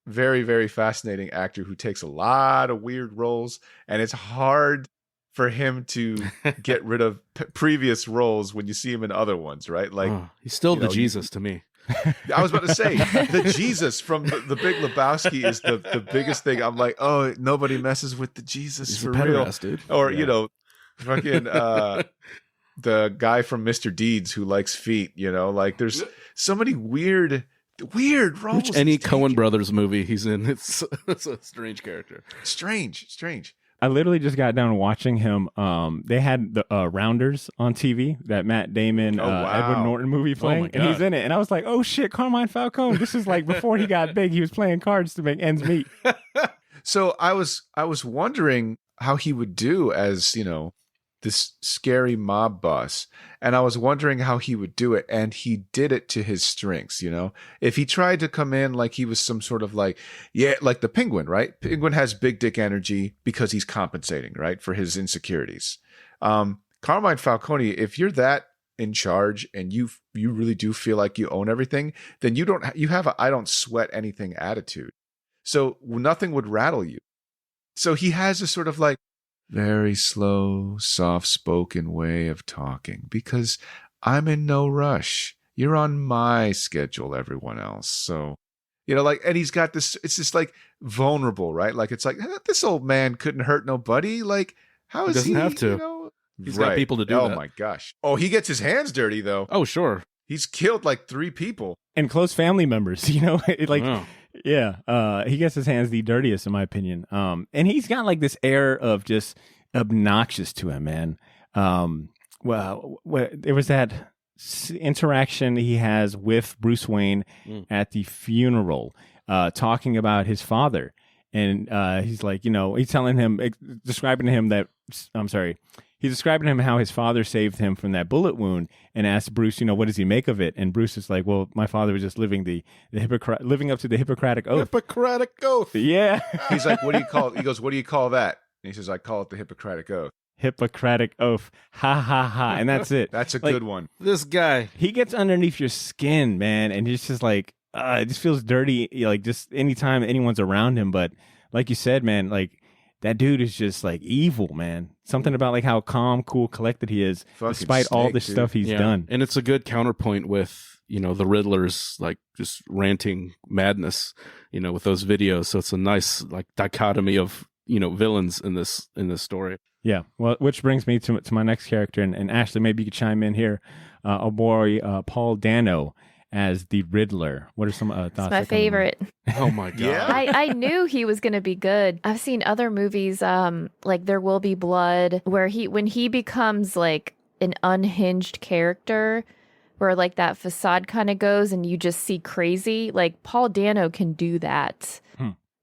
very, very fascinating actor who takes a lot of weird roles, and it's hard for him to get rid of previous roles when you see him in other ones, right? Like he's still the Jesus to me. I was about to say the Jesus from the Big Lebowski is the biggest thing. I'm like, oh, nobody messes with the Jesus He's for a real, pederast, dude. or fucking the guy from Mr. Deeds who likes feet. Like there's so many weird roles. Which any Coen Brothers movie he's in, it's a strange character. Strange. I literally just got done watching him. They had the Rounders on TV, that Matt Damon, Edward Norton movie playing, and he's in it. And I was like, oh shit, Carmine Falcone. This is like before he got big, he was playing cards to make ends meet. So I was wondering how he would do as, this scary mob boss. And I was wondering how he would do it. And he did it to his strengths, If he tried to come in like he was some sort of like the Penguin, right? Penguin has big dick energy because he's compensating, right? For his insecurities. Carmine Falcone, if you're that in charge and you really do feel like you own everything, then you have a I don't sweat anything attitude. So nothing would rattle you. So he has a sort of like very slow, soft-spoken way of talking because I'm in no rush. You're on my schedule, everyone else. So, and he's got this, it's just like vulnerable, right? Like, it's like, this old man couldn't hurt nobody. Like, how is he? Doesn't have to. He's got people to do that. Oh my gosh. Oh, he gets his hands dirty though. Oh, sure. He's killed like 3 people. And close family members, Yeah, he gets his hands the dirtiest, in my opinion. And he's got like this air of just obnoxious to him, man. Well, there was that interaction he has with Bruce Wayne at the funeral, talking about his father, and he's like, he's telling him, describing to him that, he's describing to him how his father saved him from that bullet wound, and asked Bruce, what does he make of it? And Bruce is like, well, my father was just living living up to the Hippocratic Oath. Hippocratic Oath. Yeah. He's like, what do you call it? He goes, what do you call that? And he says, I call it the Hippocratic Oath. Hippocratic Oath. Ha ha ha. And that's it. That's a good one. This guy. He gets underneath your skin, man, and it's just like, it just feels dirty, like just anytime anyone's around him. But like you said, man, like that dude is just like evil, man. Something about like how calm, cool, collected he is, despite all the stuff he's done. And it's a good counterpoint with, the Riddler's like just ranting madness, with those videos. So it's a nice like dichotomy of, villains in this story. Yeah. Well, which brings me to my next character, and Ashley, maybe you could chime in here. Our boy Paul Dano as the Riddler. What are some thoughts? It's my favorite. Oh my God. Yeah. I knew he was going to be good. I've seen other movies, like There Will Be Blood, where when he becomes like an unhinged character, where like that facade kind of goes and you just see crazy. Like Paul Dano can do that.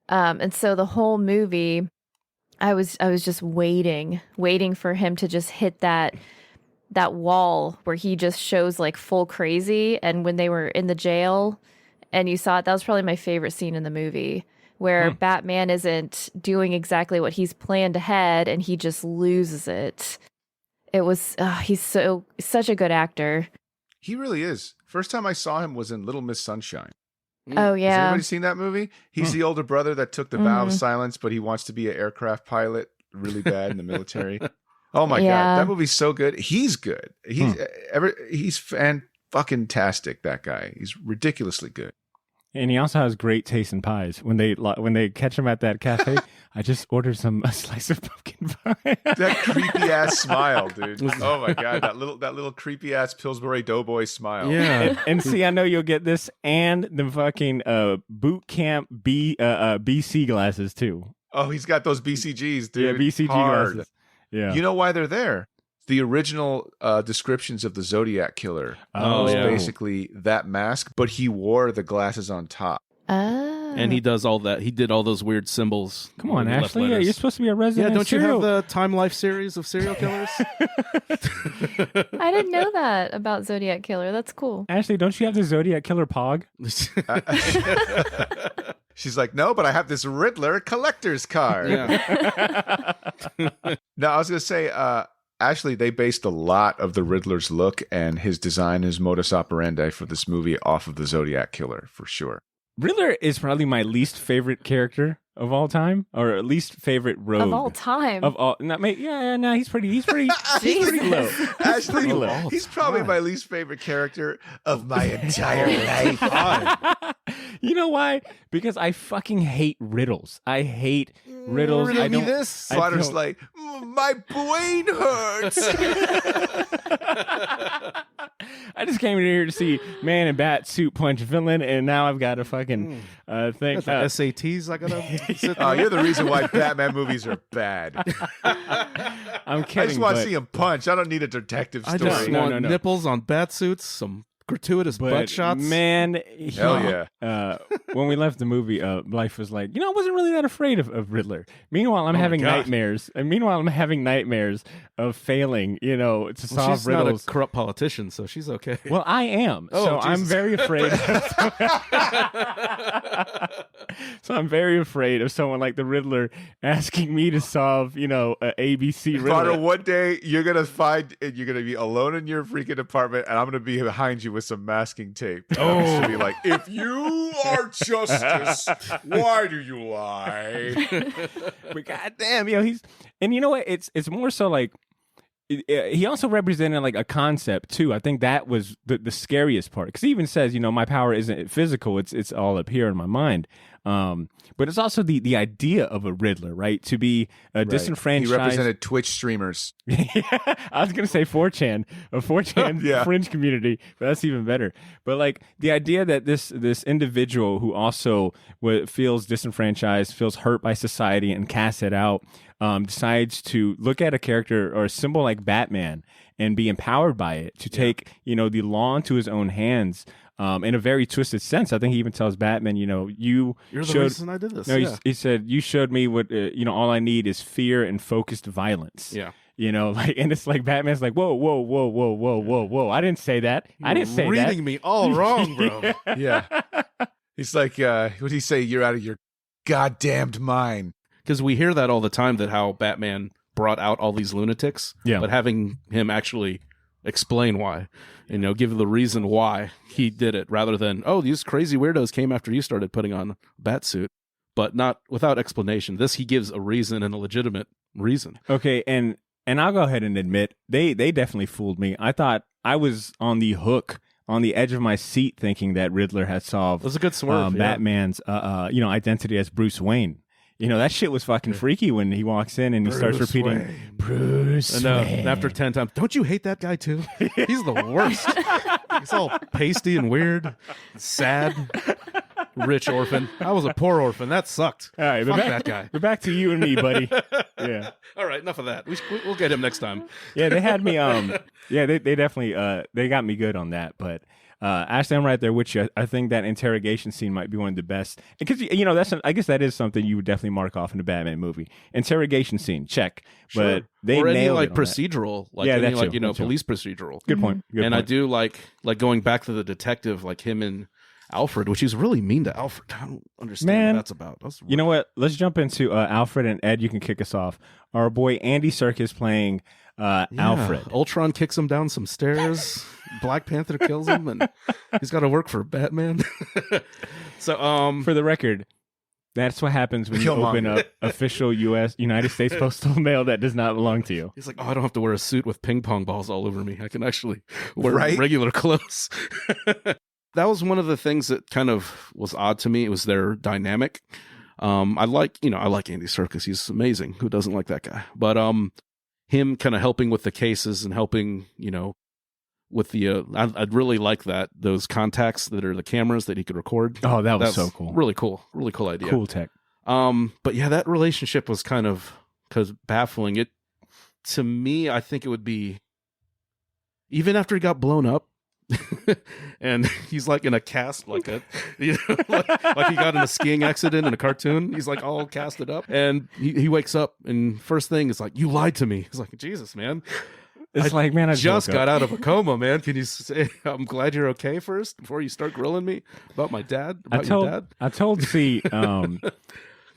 And so the whole movie, I was just waiting for him to just hit that wall where he just shows like full crazy. And when they were in the jail and you saw it, that was probably my favorite scene in the movie, where Batman isn't doing exactly what he's planned ahead and he just loses it. It was, he's such a good actor. He really is. First time I saw him was in Little Miss Sunshine. Oh, yeah. Has anybody seen that movie? He's the older brother that took the vow of silence, but he wants to be an aircraft pilot really bad in the military. Oh my God. That movie's so good. He's good. He's fucking-tastic, that guy. He's ridiculously good. And he also has great taste in pies. When they catch him at that cafe, I just ordered a slice of pumpkin pie. That creepy ass smile, dude. Oh my God, that little creepy ass Pillsbury Doughboy smile. Yeah. And see, I know you'll get this and the fucking boot camp BC glasses too. Oh, he's got those BCGs, dude. Yeah, BCG glasses. Yeah. You know why they're there? The original descriptions of the Zodiac Killer was basically that mask, but he wore the glasses on top. And he does all that. He did all those weird symbols. Come on, Ashley. Yeah, you're supposed to be a resident. Yeah, don't you have the Time Life series of serial killers? I didn't know that about Zodiac Killer. That's cool. Ashley, don't you have the Zodiac Killer Pog? She's like, no, but I have this Riddler collector's card. Yeah. No, I was going to say, actually, they based a lot of the Riddler's look and his design, his modus operandi for this movie off of the Zodiac Killer, for sure. Riddler is probably my least favorite character of all time, or least favorite rogue Of all time. Of all, no, he's pretty low. Actually, low. he's probably my least favorite character of my entire life. You know why? Because I fucking hate riddles. I hate riddles. Riddle I me don't. this. I Potter's don't- like, my brain hurts. I just came in here to see man in bat suit punch villain, and now I've got a fucking thing. That's the SATs I gotta sit Oh, you're the reason why Batman movies are bad. I'm kidding. I just want to but- see him punch. I don't need a detective I story. just No, want no, no. nipples on bat suits, some gratuitous But butt shots. man, Hell yeah. when we left the movie, Life was like, I wasn't really that afraid of Riddler. Meanwhile, I'm having God. nightmares. And meanwhile, I'm having nightmares of failing, to Well, solve she's riddles. not a corrupt politician, so she's okay. Well, I am. Oh, so I'm Jesus. very afraid. So I'm very afraid of someone like the Riddler asking me to solve, a ABC Potter, riddle. one day you're gonna find you're gonna be alone in your freaking apartment, and I'm gonna be behind you with some masking tape. And I'm just gonna be like, if you are justice, why do you lie? But goddamn, he's, and you know what? It's more so like he also represented like a concept too. I think that was the scariest part, because he even says, my power isn't physical; it's all up here in my mind. But it's also the idea of a Riddler, right? To be disenfranchised. He represented Twitch streamers. I was gonna say 4chan, a 4chan Yeah. fringe community, but that's even better. But like the idea that this individual who also feels disenfranchised, feels hurt by society, and casts it out, decides to look at a character or a symbol like Batman and be empowered by it to take the law into his own hands. In a very twisted sense. I think he even tells Batman, you're You're the showed, reason I did this. No, yeah. he said, you showed me what, all I need is fear and focused violence. Yeah. And it's like Batman's like, whoa. I didn't say that. I didn't say that. Reading me all wrong, bro. Yeah. He's like, what did he say? You're out of your goddamned mind. Because we hear that all the time, that how Batman brought out all these lunatics. Yeah. But having him actually explain why, give the reason why he did it, rather than, oh, these crazy weirdos came after you started putting on a bat suit, but not without explanation. This, he gives a reason, and a legitimate reason. Okay, and I'll go ahead and admit, they definitely fooled me. I thought I was on the hook, on the edge of my seat, thinking that Riddler had solved It was a good swerve. Yeah. Batman's identity as Bruce Wayne. That shit was fucking freaky when he walks in and he starts Bruce repeating, Wayne. Bruce And Wayne. after 10 times, don't you hate that guy too? He's the worst. He's all pasty and weird, sad, rich orphan. I was a poor orphan. That sucked. All right, Fuck but that guy. We're back to you and me, buddy. Yeah. All right, enough of that. We'll get him next time. Yeah, they had me. They definitely they got me good on that. But Ashley, I'm right there with you. I think that interrogation scene might be one of the best, because I guess that is something you would definitely mark off in a Batman movie. Interrogation scene, check. But they or any nailed like it on that. procedural, like Yeah, any that like too, that too. police procedural. Good point. Good And I point. do like going back to the detective, like him and Alfred, which he's really mean to Alfred. I don't understand Man, what that's about. That's You know what? Let's jump into Alfred, and Ed, you can kick us off. Our boy Andy Serkis playing Alfred. Ultron kicks him down some stairs. Black Panther kills him, and he's got to work for Batman. So, For the record, that's what happens when you open up official United States postal mail that does not belong to you. he's like, oh, I don't have to wear a suit with ping pong balls all over me. I can actually wear Right? regular clothes. That was one of the things that kind of was odd to me. It was their dynamic. I like Andy Serkis. He's amazing. Who doesn't like that guy? But him kind of helping with the cases and helping, with the I'd really like those contacts that are the cameras that he could record. Oh, that was That's so cool. Really cool idea. Cool tech. But yeah, that relationship was kind of baffling. It, to me, I think it would be, even after he got blown up, and he's like in a cast, like like he got in a skiing accident in a cartoon. He's like all casted up, and he wakes up, and first thing is like, you lied to me. He's like, Jesus, man. It's like, man, I just got out of a coma, man. Can you say I'm glad you're okay first before you start grilling me about my dad? Your dad? I told C.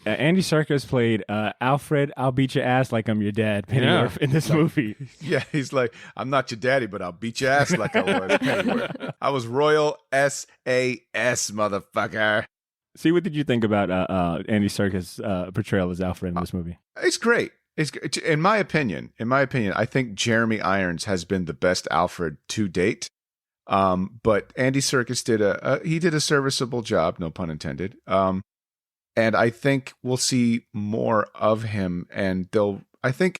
Andy Serkis played Alfred. I'll beat your ass like I'm your dad, Pennyworth, in this movie. Yeah, he's like, I'm not your daddy, but I'll beat your ass like I was Pennyworth. I was Royal SAS, motherfucker. See, what did you think about Andy Serkis' portrayal as Alfred in this movie? It's great. In my opinion, I think Jeremy Irons has been the best Alfred to date. But Andy Serkis did a serviceable job, no pun intended. And I think we'll see more of him, and I think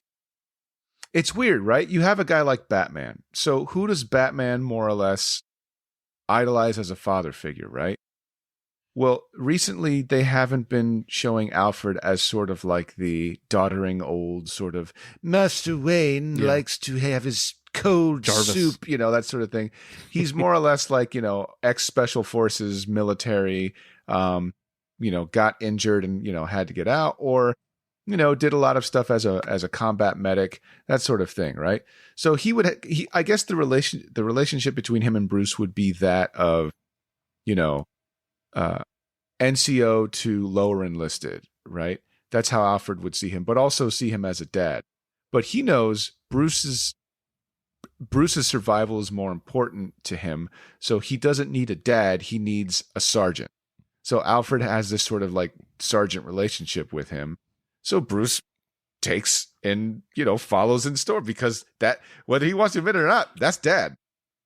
it's weird, right? You have a guy like Batman. So who does Batman more or less idolize as a father figure, right? Well, recently they haven't been showing Alfred as sort of like the doddering old sort of Master Wayne likes to have his cold Jarvis soup, that sort of thing. He's more or less like, ex-special forces military, got injured and, had to get out, or, did a lot of stuff as a combat medic, that sort of thing. Right. So I guess the relationship between him and Bruce would be that of, NCO to lower enlisted, right? That's how Alfred would see him, but also see him as a dad. But he knows Bruce's survival is more important to him. So he doesn't need a dad. He needs a sergeant. So Alfred has this sort of like sergeant relationship with him. So Bruce takes and, follows in store, because that, whether he wants to admit it or not, that's dad.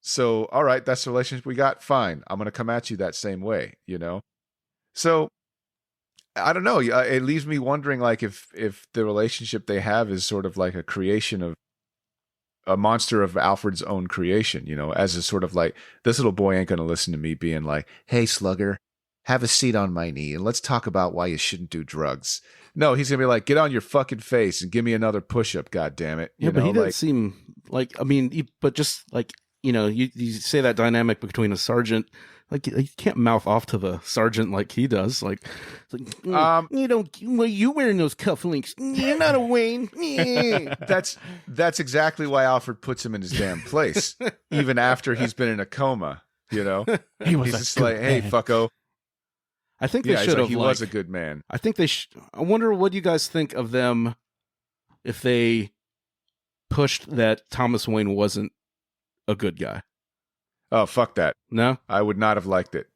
So, all right, that's the relationship we got. Fine. I'm going to come at you that same way, So I don't know. It leaves me wondering, like, if the relationship they have is sort of like a creation of a monster of Alfred's own creation, as a sort of like, this little boy ain't going to listen to me being like, hey, slugger, have a seat on my knee and let's talk about why you shouldn't do drugs. No, he's going to be like, get on your fucking face and give me another push-up, God damn it. But he doesn't seem like, but just like, you say that dynamic between a sergeant, like you can't mouth off to the sergeant like he does. Like you wearing those cufflinks. You're not a Wayne. That's exactly why Alfred puts him in his damn place, even after he's been in a coma. He's just like, hey, fucko. I think they should have. He was a good man. I think they. I wonder what you guys think of them if they pushed that Thomas Wayne wasn't a good guy. Oh, fuck that. No? I would not have liked it.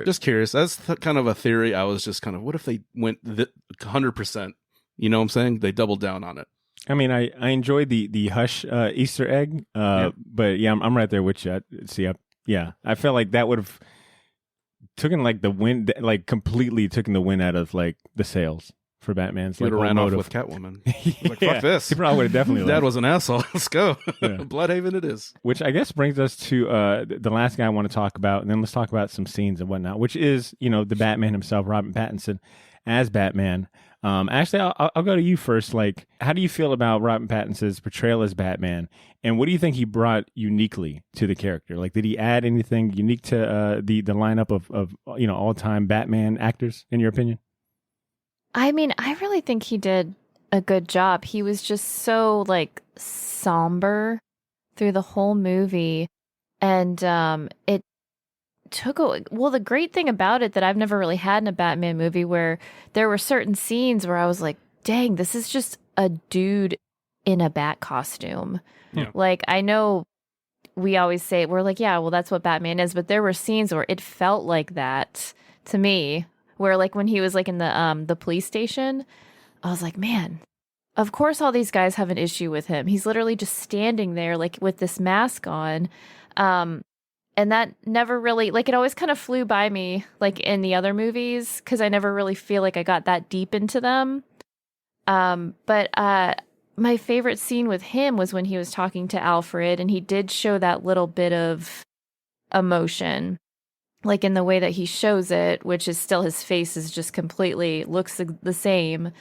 Just curious. That's kind of a theory. I was just kind of, what if they went 100%? You know what I'm saying? They doubled down on it. I mean, I enjoyed the Hush Easter egg, but yeah, I'm right there with you. I felt like that would have taken like the wind, like completely taken the wind out of like the sails for Batman's. He would have ran off with Catwoman. Like, fuck this. He probably would have definitely Dad was an asshole. Let's go. Yeah. Bloodhaven it is. Which I guess brings us to the last guy I want to talk about, and then let's talk about some scenes and whatnot, which is, the Batman himself, Robert Pattinson, as Batman. Actually, I'll go to you first. Like, how do you feel about Robert Pattinson's portrayal as Batman, and what do you think he brought uniquely to the character? Like, did he add anything unique to the lineup of all-time Batman actors, in your opinion? I mean, I really think he did a good job. He was just so like somber through the whole movie, and it took the great thing about it that I've never really had in a Batman movie, where there were certain scenes where I was like, dang, this is just a dude in a bat costume. Yeah. Like, I know we always say, we're like, yeah, well, that's what Batman is, but there were scenes where it felt like that to me, where like when he was like in the police station, I was like, man, of course all these guys have an issue with him. He's literally just standing there like with this mask on. And that never really, like, it always kind of flew by me, like in the other movies, because I never really feel like I got that deep into them. But my favorite scene with him was when he was talking to Alfred, and he did show that little bit of emotion, like in the way that he shows it, which is still, his face is just completely looks the same.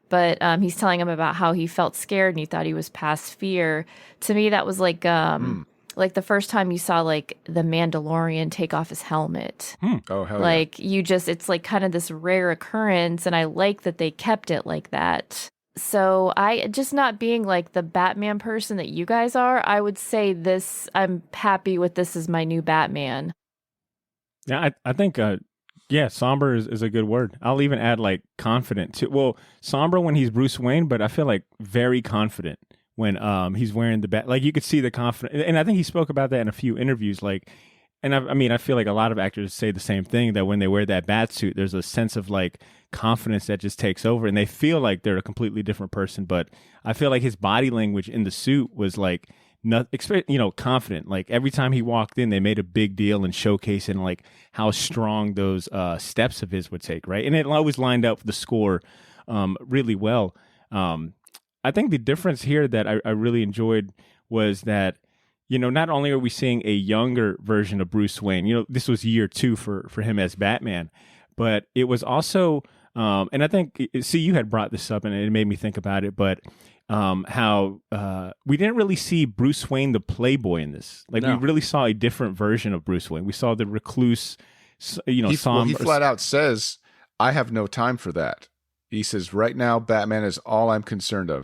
But he's telling him about how he felt scared and he thought he was past fear. To me, that was like the first time you saw like the Mandalorian take off his helmet. Oh, hell like, yeah. It's like kind of this rare occurrence, and I like that they kept it like that. So I just not being like the Batman person that you guys are, I would say this, I'm happy with this as my new Batman. Yeah, I think yeah, somber is a good word. I'll even add like confident too. Well, somber when he's Bruce Wayne, but I feel like very confident when he's wearing the bat. Like you could see the confidence, and I think he spoke about that in a few interviews. Like, and I mean, I feel like a lot of actors say the same thing, that when they wear that bat suit, there's a sense of like confidence that just takes over, and they feel like they're a completely different person. But I feel like his body language in the suit was like, not, confident. Like every time he walked in, they made a big deal and showcasing like how strong those steps of his would take, right? And it always lined up the score really well. I think the difference here that I really enjoyed was that, not only are we seeing a younger version of Bruce Wayne, this was year 2 for him as Batman, but it was also, and I think, see, you had brought this up and it made me think about it, but how we didn't really see Bruce Wayne the playboy in this. Like we really saw a different version of Bruce Wayne. We saw the recluse, he flat out says, I have no time for that. He says, right now, Batman is all I'm concerned of.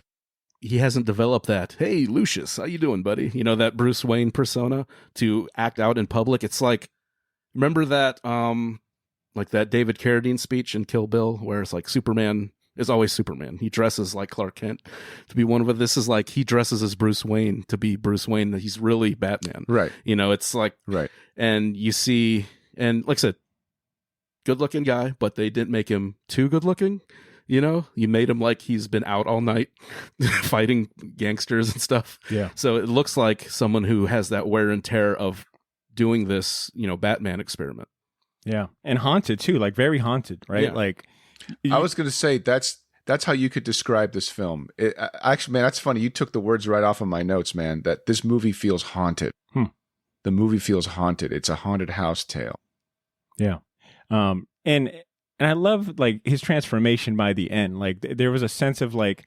He hasn't developed that, hey, Lucius, how you doing, buddy? That Bruce Wayne persona to act out in public. It's like, remember that, like that David Carradine speech in Kill Bill, where it's like Superman is always Superman. He dresses like Clark Kent to be one of it. This is like he dresses as Bruce Wayne to be Bruce Wayne. That he's really Batman. Right. It's like, right. And you see, and like I said, good looking guy, but they didn't make him too good looking. You made him like he's been out all night fighting gangsters and stuff. Yeah. So it looks like someone who has that wear and tear of doing this, Batman experiment. Yeah. And haunted too, like very haunted, right? Yeah. Like I was going to say that's how you could describe this film. Actually, man, that's funny. You took the words right off of my notes, man, that this movie feels haunted. The movie feels haunted. It's a haunted house tale. Yeah. And I love like his transformation by the end. Like there was a sense of like,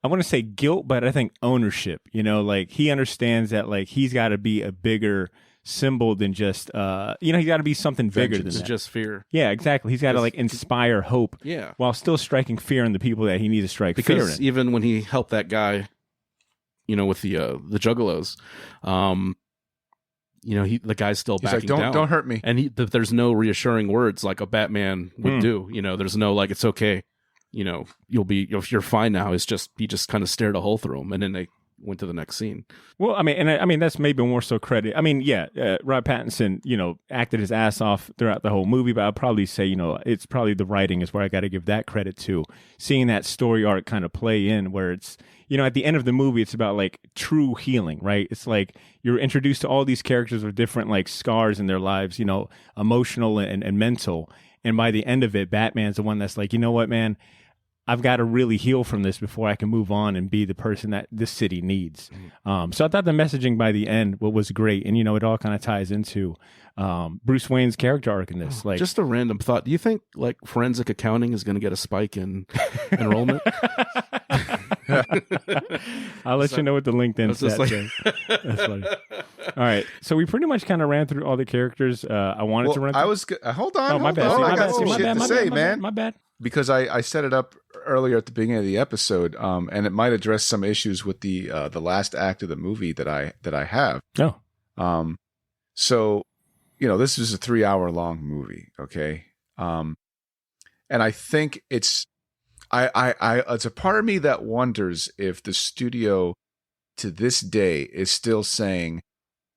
I want to say guilt, but I think ownership, like he understands that like he's got to be a bigger symbol than just, he's got to be something bigger than that. Just fear. Yeah, exactly. He's got to like inspire hope while still striking fear in the people that he needs to strike fear in. Because even when he helped that guy, with the Juggalos, the guy's still backing down. Don't hurt me. And there's no reassuring words like a Batman would do. There's no like, it's okay. You're fine now. It's just, he just kind of stared a hole through him. And then they went to the next scene. Well, I mean, that's maybe more so credit. I mean, Rob Pattinson, acted his ass off throughout the whole movie, but I'll probably say, it's probably the writing is where I got to give that credit to. Seeing that story arc kind of play in where it's, at the end of the movie, it's about like true healing, right? It's like you're introduced to all these characters with different like scars in their lives, emotional and mental. And by the end of it, Batman's the one that's like, you know what, man? I've got to really heal from this before I can move on and be the person that this city needs. So I thought the messaging by the end was great. And, it all kind of ties into Bruce Wayne's character arc in this. Like, just a random thought. Do you think like forensic accounting is going to get a spike in enrollment? I'll let you know what the LinkedIn stat says. That's funny. All right. So we pretty much kind of ran through all the characters I wanted to run through. Hold on. My bad. I got some shit to say, man. My bad. Because I set it up earlier at the beginning of the episode, and it might address some issues with the last act of the movie that I have. Oh. So, this is a 3-hour-long movie, okay? And I think it's a part of me that wonders if the studio to this day is still saying,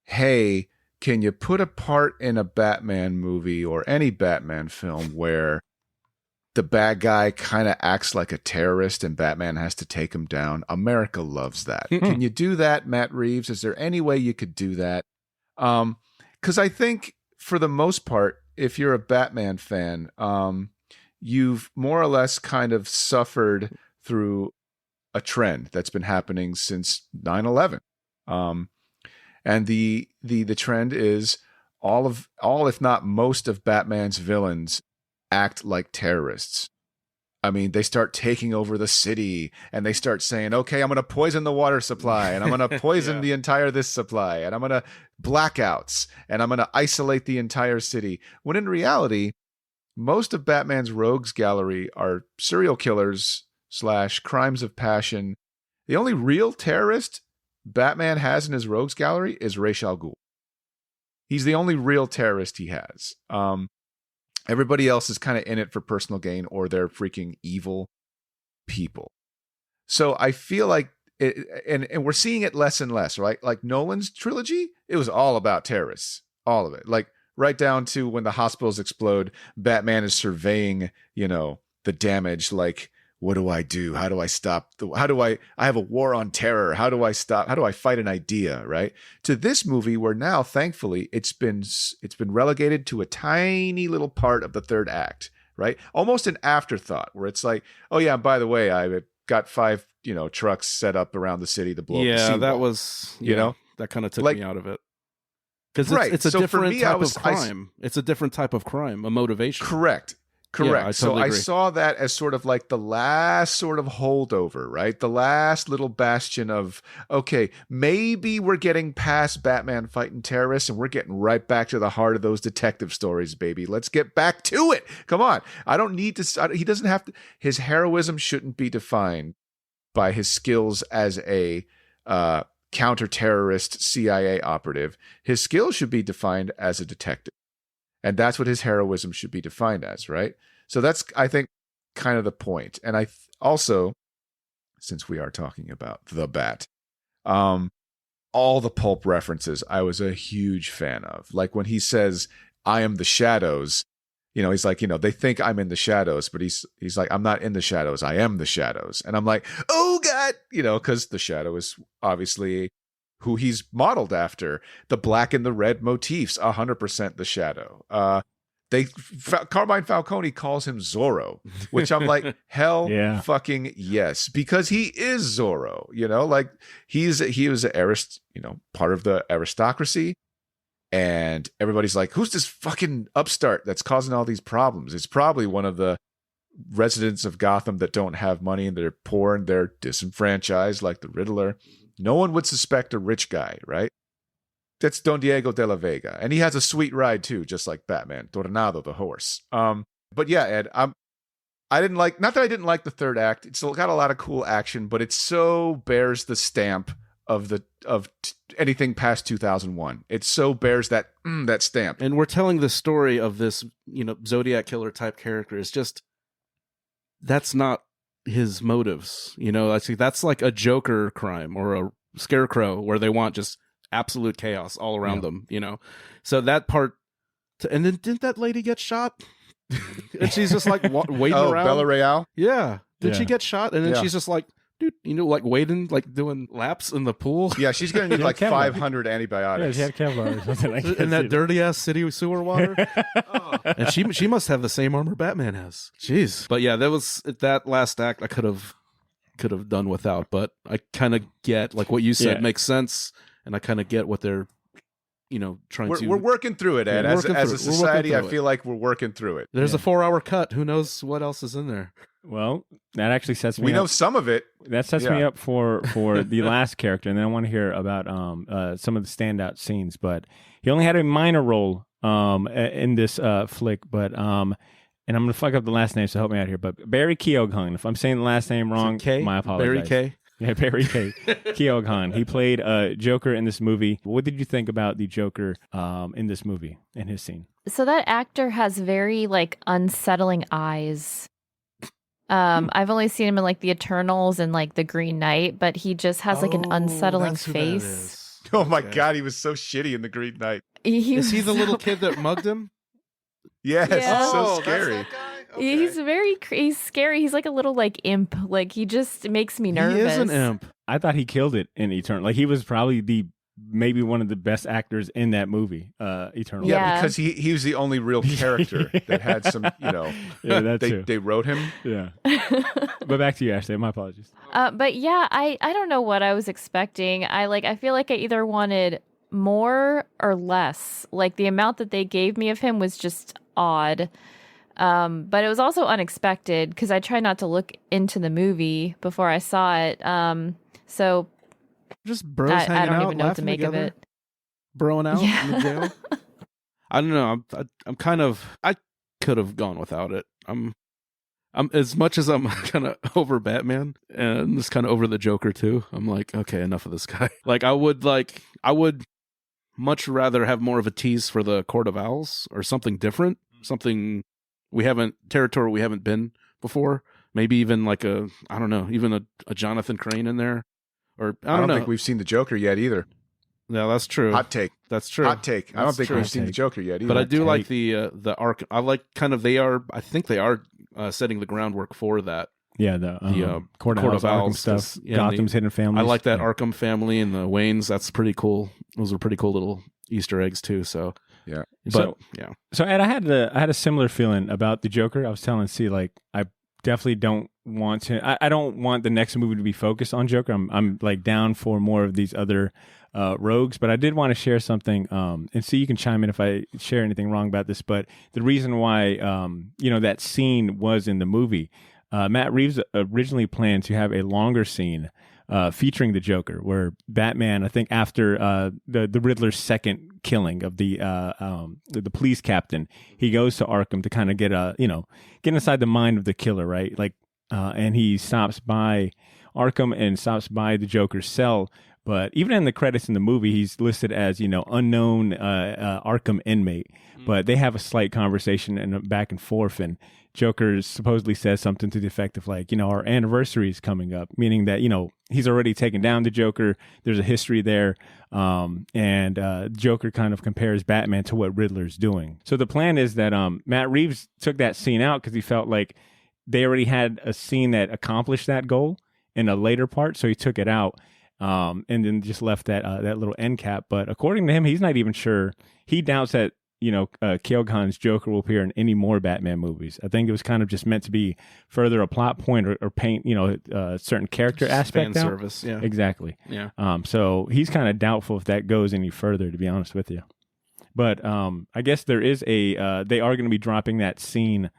hey, can you put a part in a Batman movie or any Batman film where the bad guy kind of acts like a terrorist and Batman has to take him down? America loves that. Can you do that, Matt Reeves? Is there any way you could do that? Because I think for the most part, if you're a Batman fan, you've more or less kind of suffered through a trend that's been happening since 9/11. And the trend is all if not most of Batman's villains act like terrorists. I mean, they start taking over the city and they start saying, okay, I'm going to poison the water supply and I'm going to poison the entire this supply and I'm going to blackouts and I'm going to isolate the entire city. When in reality, most of Batman's rogues gallery are serial killers, / crimes of passion. The only real terrorist Batman has in his rogues gallery is Ra's al Ghul. He's the only real terrorist he has. Everybody else is kind of in it for personal gain, or they're freaking evil people. So I feel like, and we're seeing it less and less, right? Like Nolan's trilogy, it was all about terrorists, all of it. Like right down to when the hospitals explode, Batman is surveying, the damage. Like, what do I do? How do I stop? I have a war on terror. How do I fight an idea, right? To this movie where now, thankfully, it's been relegated to a tiny little part of the third act, right? Almost an afterthought where it's like, oh yeah, by the way, I got 5, trucks set up around the city to blow up the seawall. That was, that kind of took me out of it. Because it's a different type of crime. It's a different type of crime, a motivation. Correct. Yeah, So I saw that as sort of like the last sort of holdover, right? The last little bastion of, okay, maybe we're getting past Batman fighting terrorists and we're getting right back to the heart of those detective stories, baby. Let's get back to it. Come on. I don't need to, he doesn't have to, his heroism shouldn't be defined by his skills as a counter-terrorist CIA operative. His skills should be defined as a detective. And that's what his heroism should be defined as, right? So that's, I think, kind of the point. And I also, since we are talking about the Bat, all the pulp references I was a huge fan of. Like when he says, I am the shadows, he's like, they think I'm in the shadows, but he's like, I'm not in the shadows. I am the shadows. And I'm like, oh God, because the shadow is obviously who he's modeled after. The black and the red motifs, 100% the shadow. Carmine Falcone calls him Zorro, which I'm like, hell fucking yes, because he is Zorro, like he was part of the aristocracy. And everybody's like, who's this fucking upstart that's causing all these problems? It's probably one of the residents of Gotham that don't have money and they're poor and they're disenfranchised, like the Riddler. No one would suspect a rich guy, right? That's Don Diego de la Vega. And he has a sweet ride too, just like Batman, Tornado the horse. But yeah, Ed, not that I didn't like the third act. It's got a lot of cool action, but it so bears the stamp of anything past 2001. It so bears that stamp. And we're telling the story of this, Zodiac killer type character. It's just, that's not his motives. That's like a Joker crime or a Scarecrow where they want just absolute chaos all around them, So that part, and then didn't that lady get shot? And she's just like waiting around. Bella Real? Yeah. Did she get shot? And then she's just like, dude, like waiting, like doing laps in the pool. Yeah, she's going to need like 500 antibiotics. Yeah, she had Kevlar or something like that. In that dirty ass city sewer water. And she must have the same armor Batman has. Jeez. But yeah, that last act I could have done without, but I kind of get, like what you said makes sense, and I kind of get what they're trying to. We're working through it, Ed. As a society, I feel like we're working through it. There's a 4-hour cut. Who knows what else is in there? Well, that actually sets me up. We know some of it. That sets me up for the last character, and then I want to hear about some of the standout scenes. But he only had a minor role in this flick, but and I'm going to fuck up the last name, so help me out here. But Barry Keoghan, if I'm saying the last name wrong, my apologies. Barry K. Yeah, Barry K. Keoghan. He played Joker in this movie. What did you think about the Joker in this movie, in his scene? So that actor has very unsettling eyes. I've only seen him in the Eternals and the Green Knight, but he just has an unsettling face. Oh my God, he was so shitty in the Green Knight. Is he the little kid that mugged him? Yes, Yeah. so scary. Okay. He's scary. He's like a little imp. He just makes me nervous. He is an imp. I thought he killed it in Eternal. He was probably maybe one of the best actors in that movie, Eternal. Yeah, because he was the only real character that had some, they wrote him. Yeah. But back to you, Ashley. My apologies. But yeah, I don't know what I was expecting. I feel like I either wanted more or less. The amount that they gave me of him was just odd. But it was also unexpected because I tried not to look into the movie before I saw it. So just bros hanging I don't out, even know what to make together, of it. Broing out in the jail. I don't know. I'm kind of. I could have gone without it. As much as I'm kind of over Batman and just kind of over the Joker too, I'm like, okay, enough of this guy. I would much rather have more of a tease for the Court of Owls or something different, something territory we haven't been before. Maybe even I don't know, even a Jonathan Crane in there, or I don't know. think we've seen the Joker yet either. No, that's true. Hot take. That's true. Hot take. I don't think we've seen the Joker yet either. But I do like the arc. I like kind of I think they are setting the groundwork for that. Yeah, the Court of Owls Arkham stuff. Yeah, Gotham's Hidden Families. I like that Arkham family and the Waynes. That's pretty cool. Those are pretty cool little Easter eggs too. So yeah. So Ed, I had a similar feeling about the Joker. I was telling C, I definitely don't want to. I don't want the next movie to be focused on Joker. I'm down for more of these other rogues, but I did want to share something. And C, you can chime in if I share anything wrong about this. But the reason why that scene was in the movie, Matt Reeves originally planned to have a longer scene featuring the Joker, where Batman, I think after the Riddler's second killing of the police captain, he goes to Arkham to kind of get inside the mind of the killer, right? And he stops by Arkham and stops by the Joker's cell. But even in the credits in the movie, he's listed as, unknown Arkham inmate. But they have a slight conversation and back and forth, and Joker supposedly says something to the effect of our anniversary is coming up, meaning that, he's already taken down the Joker. There's a history there. And Joker kind of compares Batman to what Riddler's doing. So the plan is that Matt Reeves took that scene out because he felt like they already had a scene that accomplished that goal in a later part. So he took it out. And then just left that little end cap. But according to him, he's not even sure. He doubts that Keoghan's Joker will appear in any more Batman movies. I think it was kind of just meant to be further a plot point or paint a certain character aspect fan out. Service, yeah, exactly. Yeah. So he's kind of doubtful if that goes any further, to be honest with you. But I guess there is they are going to be dropping that scene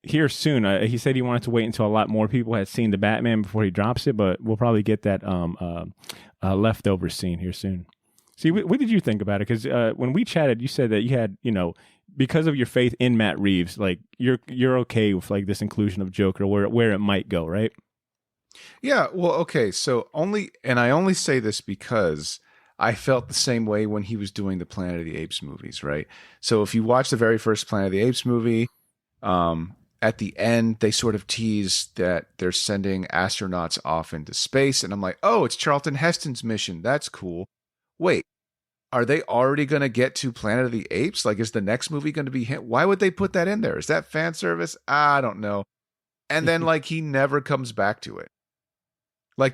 here soon. He said he wanted to wait until a lot more people had seen the Batman before he drops it, but we'll probably get that leftover scene here soon. See, what did you think about it? Because when we chatted, you said that you had, because of your faith in Matt Reeves, you're okay with this inclusion of Joker where it might go, right? Yeah. Well, okay. So I only say this because I felt the same way when he was doing the Planet of the Apes movies, right? So if you watch the very first Planet of the Apes movie, at the end, they sort of tease that they're sending astronauts off into space. And I'm like, oh, it's Charlton Heston's mission. That's cool. Wait, are they already going to get to Planet of the Apes? Is the next movie going to be him? Why would they put that in there? Is that fan service? I don't know. And then he never comes back to it.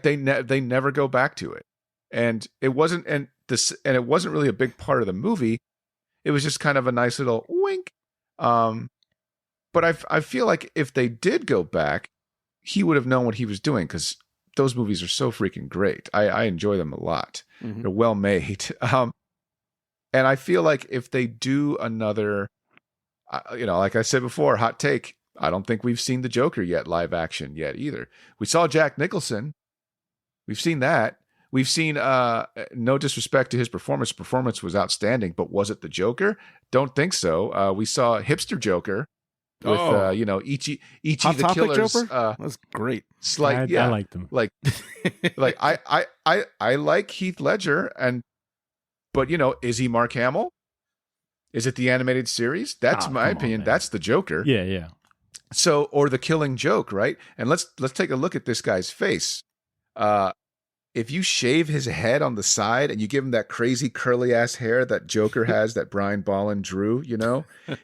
They never go back to it. And it wasn't it wasn't really a big part of the movie. It was just kind of a nice little wink. But I feel like if they did go back, he would have known what he was doing, because those movies are so freaking great. I enjoy them a lot. Mm-hmm. They're well made. And I feel like if they do another, like I said before, hot take, I don't think we've seen the Joker yet, live action yet either. We saw Jack Nicholson. We've seen that. We've seen, no disrespect to his performance. Performance was outstanding, but was it the Joker? Don't think so. We saw hipster Joker. With Ichi the Killer's that's great. I liked him. I like Heath Ledger, but is he Mark Hamill? Is it the animated series? That's my opinion. Man. That's the Joker. Yeah. So, or the Killing Joke, right? And let's take a look at this guy's face. If you shave his head on the side and you give him that crazy curly ass hair that Joker has, that Brian Bolland drew,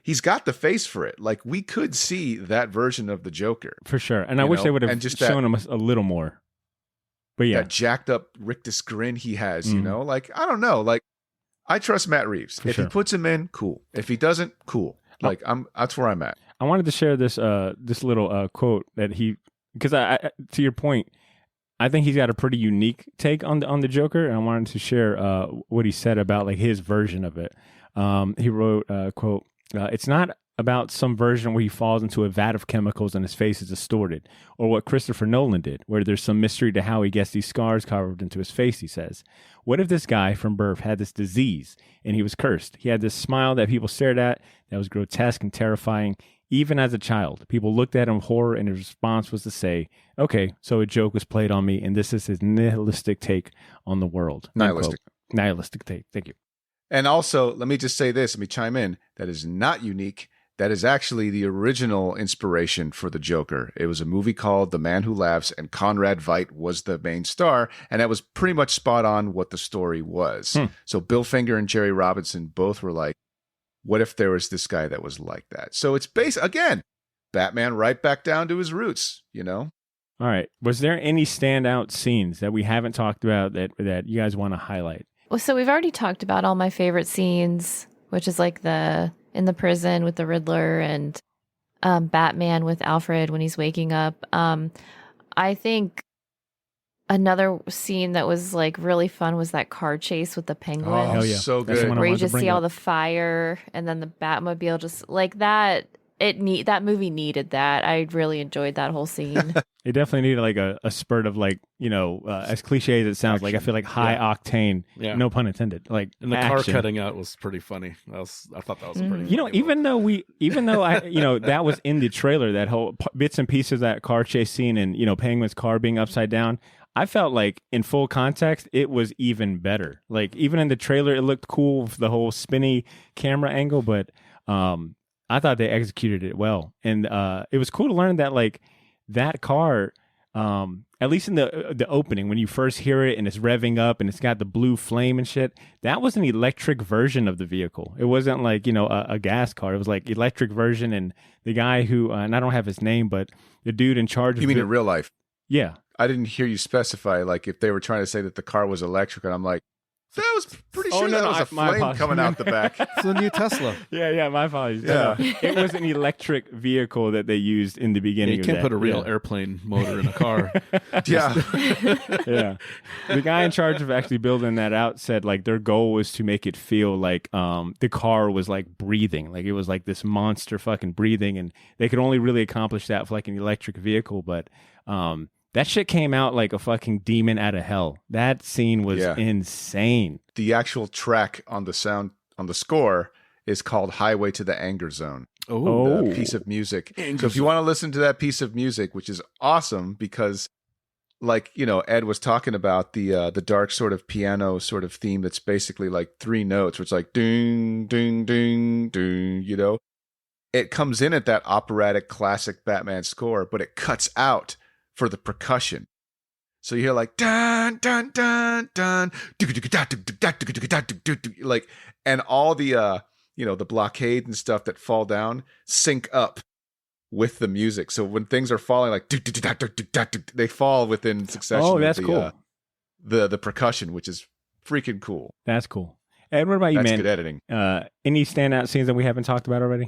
he's got the face for it. We could see that version of the Joker for sure. And I wish they would have just shown him a little more. But yeah, that jacked up rictus grin he has, I don't know. I trust Matt Reeves. If he puts him in, cool. If he doesn't, cool. That's where I'm at. I wanted to share this little quote that because I to your point, I think he's got a pretty unique take on the Joker, and I wanted to share what he said about his version of it. He wrote, quote, "It's not about some version where he falls into a vat of chemicals and his face is distorted, or what Christopher Nolan did, where there's some mystery to how he gets these scars carved into his face," he says. "What if this guy from birth had this disease and he was cursed? He had this smile that people stared at that was grotesque and terrifying, even as a child. People looked at him with horror, and his response was to say, okay, so a joke was played on me, and this is his nihilistic take on the world. Nihilistic. Nihilistic take. Thank you. And also, let me just say this. Let me chime in. That is not unique. That is actually the original inspiration for the Joker. It was a movie called The Man Who Laughs, and Conrad Veidt was the main star, and that was pretty much spot on what the story was. So Bill Finger and Jerry Robinson both were like, what if there was this guy that was like that? So it's based, again, Batman right back down to his roots, you know? All right. Was there any standout scenes that we haven't talked about that you guys want to highlight? Well, so we've already talked about all my favorite scenes, which is like in the prison with the Riddler and Batman with Alfred when he's waking up. I think another scene that was like really fun was that car chase with the penguin. Oh, Hell yeah. so That's the good. one I where you wanted to just bring see all up. the fire and then the Batmobile just like that. That movie needed that. I really enjoyed that whole scene. It definitely needed like a spurt of like, as cliche as it sounds, like I feel like high octane, Yeah. no pun intended, like And the action. car cutting out was pretty funny. I thought that was pretty. Mhm. You know, funny. even though I, that was in the trailer, that whole bits and pieces of that car chase scene and, Penguin's car being upside down, I felt like in full context, it was even better. Like even in the trailer, it looked cool with the whole spinny camera angle, but I thought they executed it well. And it was cool to learn that like that car, at least in the opening, when you first hear it and it's revving up and it's got the blue flame and shit, that was an electric version of the vehicle. It wasn't like, a gas car. It was like electric version. And the guy who, and I don't have his name, but the dude in charge of You mean in real life? Yeah. I didn't hear you specify, like, if they were trying to say that the car was electric, and I'm like, that was pretty Oh, sure no, that no, was a my flame apologies. coming out the back. It's the new Tesla. Yeah, my apologies. Yeah. No, it was an electric vehicle that they used in the Yeah, beginning you of can't that. put a real Yeah. airplane motor in a car. Yeah. Yeah. The guy in charge of actually building that out said like their goal was to make it feel like the car was like breathing. Like it was like this monster fucking breathing, and they could only really accomplish that for like an electric vehicle, but that shit came out like a fucking demon out of hell. That scene was Yeah. insane. The actual track on the score is called Highway to the Anger Zone. Oh. The piece of music. So if you want to listen to that piece of music, which is awesome because like, Ed was talking about the dark sort of piano sort of theme that's basically like three notes, where it's like ding, ding, ding, ding, It comes in at that operatic classic Batman score, but it cuts out for the percussion. So you hear like dun dun dun dun, like, and all the the blockade and stuff that fall down sync up with the music. So when things are falling, like they fall within succession. Oh, with that's cool. The percussion, which is freaking cool. That's cool. Ed, what about you, That's man? good editing. Any standout scenes that we haven't talked about already?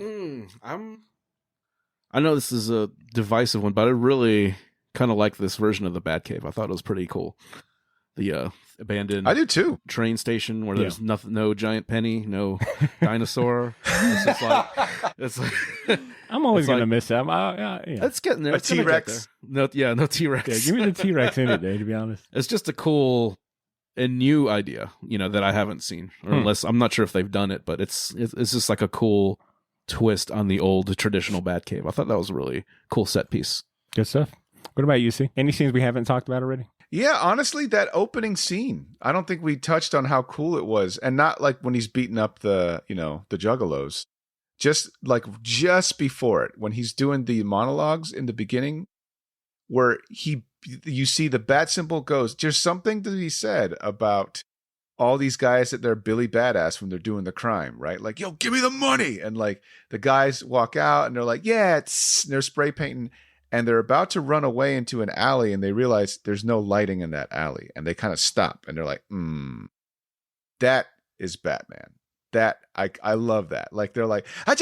I know this is a divisive one, but I really kind of like this version of the Batcave. I thought it was pretty cool. The abandoned I do too. train station where there's nothing, no giant penny, no dinosaur. It's just like I'm always It's gonna like- miss that. it's getting there. A It's gonna get T-Rex? there. No T-Rex. Yeah, give me the T-Rex in it, to be honest. It's just a cool and new idea, that I haven't seen, or unless I'm not sure if they've done it, but it's just like a cool twist on the old traditional Batcave. I thought that was a really cool set piece. Good stuff. What about you, C? Any scenes we haven't talked about already? Yeah, honestly, that opening scene, I don't think we touched on how cool it was. And not like when he's beating up the juggalos. Just before it, when he's doing the monologues in the beginning, where you see the bat symbol goes, there's something to be said about all these guys that they're Billy Badass when they're doing the crime, right? Like, yo, give me the money. And like the guys walk out and they're like, yeah, and they're spray painting. And they're about to run away into an alley, and they realize there's no lighting in that alley. And they kind of stop, and they're like, that is Batman. That, I love that. Like, they're like, I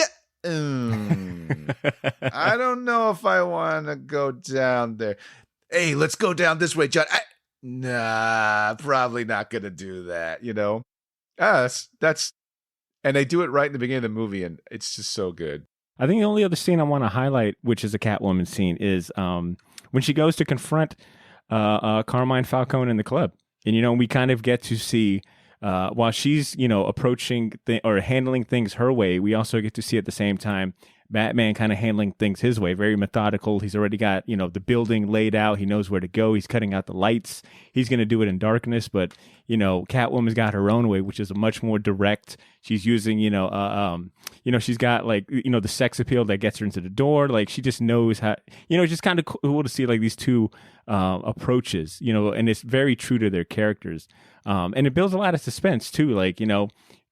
don't know if I want to go down there. Hey, let's go down this way, John. Nah, probably not going to do that, That's, and they do it right in the beginning of the movie, and it's just so good. I think the only other scene I want to highlight, which is a Catwoman scene, is when she goes to confront Carmine Falcone in the club. And, we kind of get to see, while she's, approaching or handling things her way, we also get to see at the same time Batman kind of handling things his way, very methodical. He's already got, the building laid out. He knows where to go. He's cutting out the lights. He's going to do it in darkness. But, Catwoman's got her own way, which is a much more direct. She's using, she's got the sex appeal that gets her into the door. Like she just knows how, it's just kind of cool to see like these two approaches, and it's very true to their characters. And it builds a lot of suspense too. Like,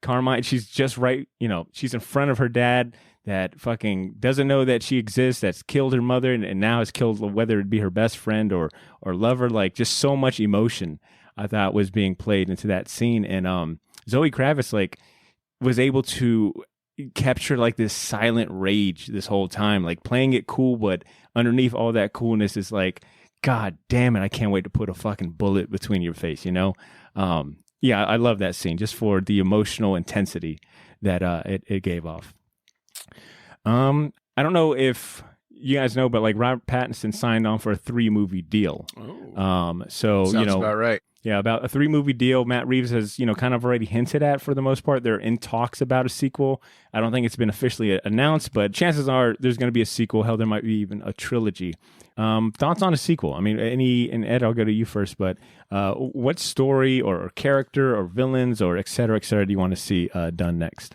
Carmine, she's just right. She's in front of her dad that fucking doesn't know that she exists, that's killed her mother and now has killed, whether it be her best friend or lover. Like just so much emotion I thought was being played into that scene. And Zoe Kravitz was able to capture like this silent rage this whole time, like playing it cool, but underneath all that coolness is like, God damn it, I can't wait to put a fucking bullet between your face, Yeah, I love that scene just for the emotional intensity that it gave off. I don't know if you guys know, but like Robert Pattinson signed on for a 3-movie deal. Oh. So sounds about right. Yeah, about a 3-movie deal. Matt Reeves has, kind of already hinted at for the most part. They're in talks about a sequel. I don't think it's been officially announced, but chances are there's going to be a sequel. Hell, there might be even a trilogy. Thoughts on a sequel? I mean, and Ed, I'll go to you first, but what story or character or villains or et cetera, do you want to see done next?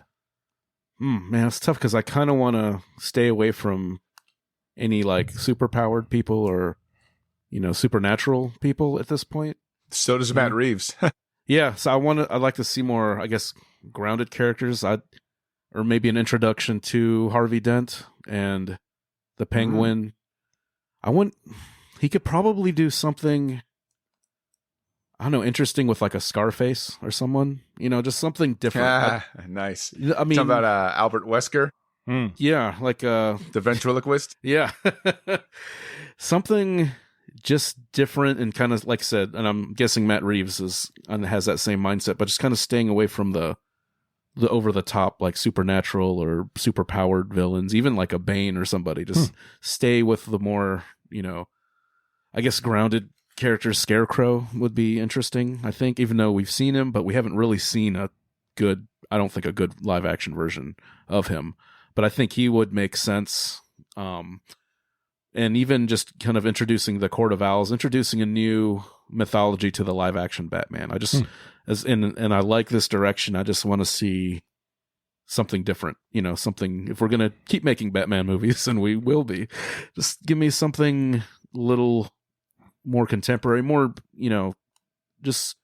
Man, it's tough because I kind of want to stay away from any like superpowered people or, supernatural people at this point. So does Matt Reeves. Yeah, so I'd like to see more, I guess, grounded characters. Or maybe an introduction to Harvey Dent and the Penguin. He could probably do something, I don't know, interesting with like a Scarface or someone, just something different. Nice. I mean, talking about Albert Wesker, yeah, like the ventriloquist. Yeah, something just different and kind of like I said, and I'm guessing Matt Reeves has that same mindset, but just kind of staying away from the over the top like supernatural or super powered villains, even like a Bane or somebody. Just stay with the more, I guess grounded characters. Scarecrow would be interesting, I think, even though we've seen him, but we haven't really seen a good live action version of him. But I think he would make sense. And even just kind of introducing the Court of Owls, introducing a new mythology to the live action Batman. I just, and I like this direction. I just want to see something different, something, if we're going to keep making Batman movies, and we will be, just give me something little more contemporary, more, just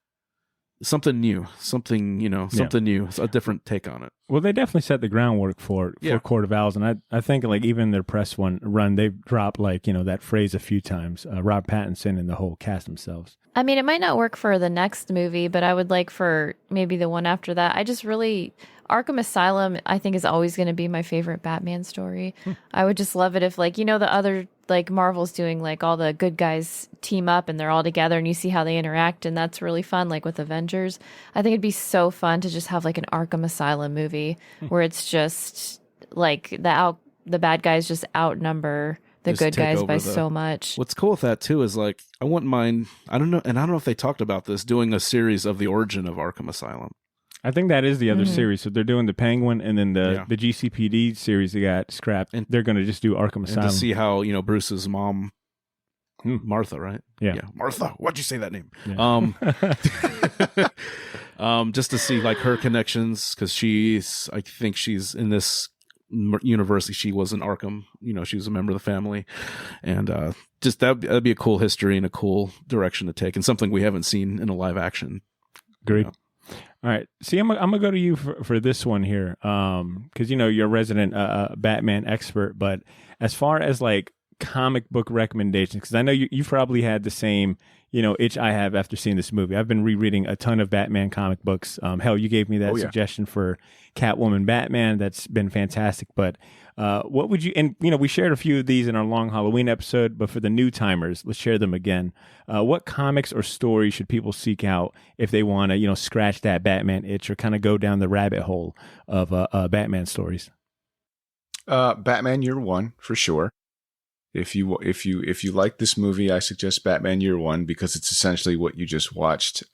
something new, something new, a different take on it. Well, they definitely set the groundwork for Court of Owls, and I think like even their press run, they've dropped like that phrase a few times. Rob Pattinson and the whole cast themselves. I mean, it might not work for the next movie, but I would like for maybe the one after that. Arkham Asylum, I think, is always going to be my favorite Batman story. I would just love it if, like, the other, like, Marvel's doing, like, all the good guys team up and they're all together and you see how they interact, and that's really fun, like with Avengers. I think it'd be so fun to just have, like, an Arkham Asylum movie where it's just, like, the bad guys just outnumber the good guys by so much. What's cool with that, too, is, like, I wouldn't mind, I don't know if they talked about this, doing a series of the origin of Arkham Asylum. I think that is the other series. So they're doing the Penguin, and then the GCPD series they got scrapped, and they're going to just do Arkham Asylum. And to see how, Bruce's mom, Martha, right? Yeah. Martha. Why'd you say that name? Yeah. Just to see like her connections, because I think she's in this university. She was in Arkham. She was a member of the family, and just that'd be a cool history and a cool direction to take, and something we haven't seen in a live action. Agreed. All right. See, I'm gonna go to you for this one here, because you're a resident Batman expert. But as far as like comic book recommendations, because I know you probably had the same itch I have after seeing this movie. I've been rereading a ton of Batman comic books. Hell, you gave me that suggestion for Catwoman Batman. That's been fantastic. But what would you? And we shared a few of these in our long Halloween episode. But for the new timers, let's share them again. What comics or stories should people seek out if they want to scratch that Batman itch or kind of go down the rabbit hole of Batman stories? Batman Year One for sure. If you like this movie, I suggest Batman Year One because it's essentially what you just watched,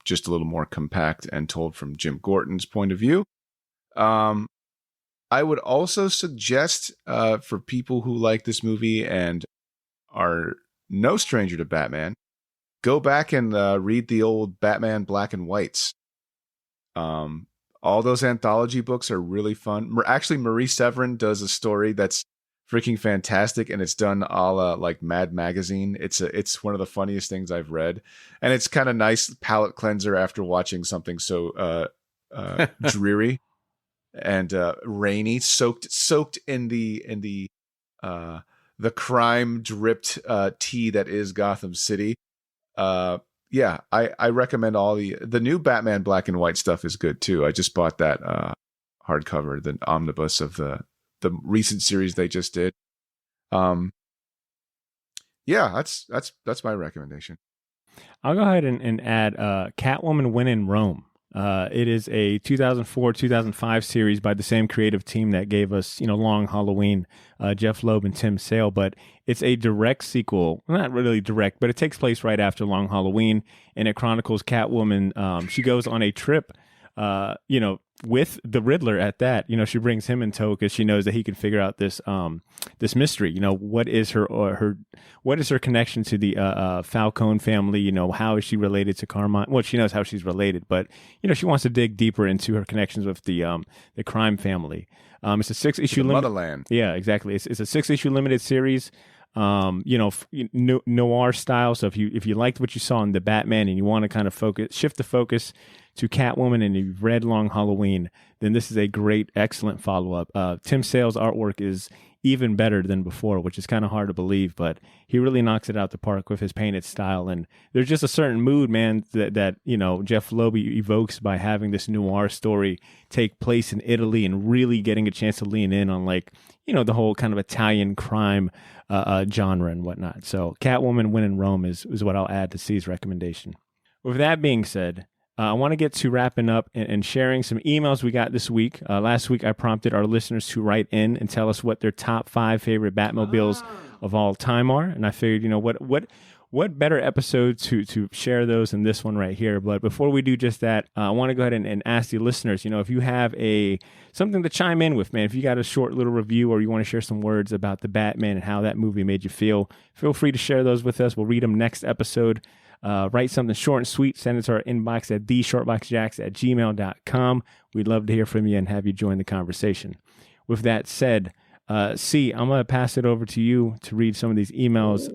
just a little more compact and told from Jim Gordon's point of view. I would also suggest for people who like this movie and are no stranger to Batman, go back and read the old Batman black and whites. All those anthology books are really fun. Actually, Marie Severin does a story that's freaking fantastic, and it's done a la like Mad Magazine. It's one of the funniest things I've read, and it's kind of nice palate cleanser after watching something so dreary and rainy, soaked in the crime dripped tea that is Gotham City. Yeah, I recommend all the new Batman black and white stuff is good too. I just bought that hardcover, the omnibus of the recent series they just did. Yeah, that's my recommendation. I'll go ahead and add Catwoman When in Rome. It is a 2004-2005 series by the same creative team that gave us, Long Halloween, Jeff Loeb and Tim Sale, but it's a direct sequel. Well, not really direct, but it takes place right after Long Halloween, and it chronicles Catwoman. She goes on a trip, with the Riddler at that. She brings him in tow because she knows that he can figure out this mystery. What is her connection to the Falcone family? How is she related to Carmine? Well, she knows how she's related, but she wants to dig deeper into her connections with the crime family. It's a 6-issue Motherland. Yeah, exactly. It's a 6-issue limited series. Noir style. So if you liked what you saw in the Batman and you want to kind of shift the focus to Catwoman and you've read Long Halloween, then this is a great, excellent follow-up. Tim Sale's artwork is even better than before, which is kind of hard to believe, but he really knocks it out the park with his painted style. And there's just a certain mood, man, that Jeff Loeb evokes by having this noir story take place in Italy and really getting a chance to lean in on the whole kind of Italian crime genre and whatnot. So Catwoman When in Rome is what I'll add to C's recommendation. With that being said, I want to get to wrapping up and sharing some emails we got this week. Last week, I prompted our listeners to write in and tell us what their top 5 favorite Batmobiles of all time are. And I figured, what better episode to share those than this one right here. But before we do just that, I want to go ahead and ask the listeners, if you have something to chime in with, man, if you got a short little review or you want to share some words about the Batman and how that movie made you feel free to share those with us. We'll read them next episode. Write something short and sweet. Send it to our inbox at theshortboxjacks@gmail.com. We'd love to hear from you and have you join the conversation. With that said, C, I'm going to pass it over to you to read some of these emails.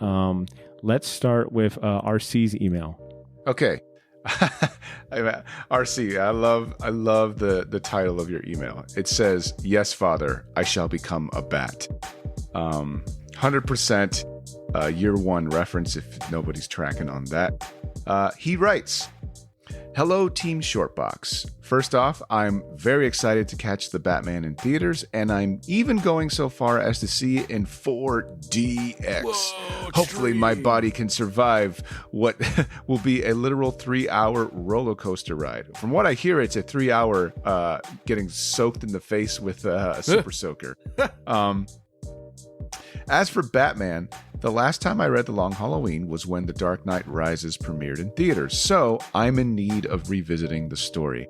Let's start with RC's email. Okay. RC, I love the title of your email. It says, "Yes, Father, I shall become a bat." 100% year one reference if nobody's tracking on that. He writes, "Hello, Team Shortbox. First off, I'm very excited to catch the Batman in theaters, and I'm even going so far as to see it in 4DX. Whoa, hopefully my body can survive what will be a literal 3-hour roller coaster ride. From what I hear, it's a 3-hour getting soaked in the face with a super soaker. As for Batman, the last time I read The Long Halloween was when The Dark Knight Rises premiered in theaters, so I'm in need of revisiting the story.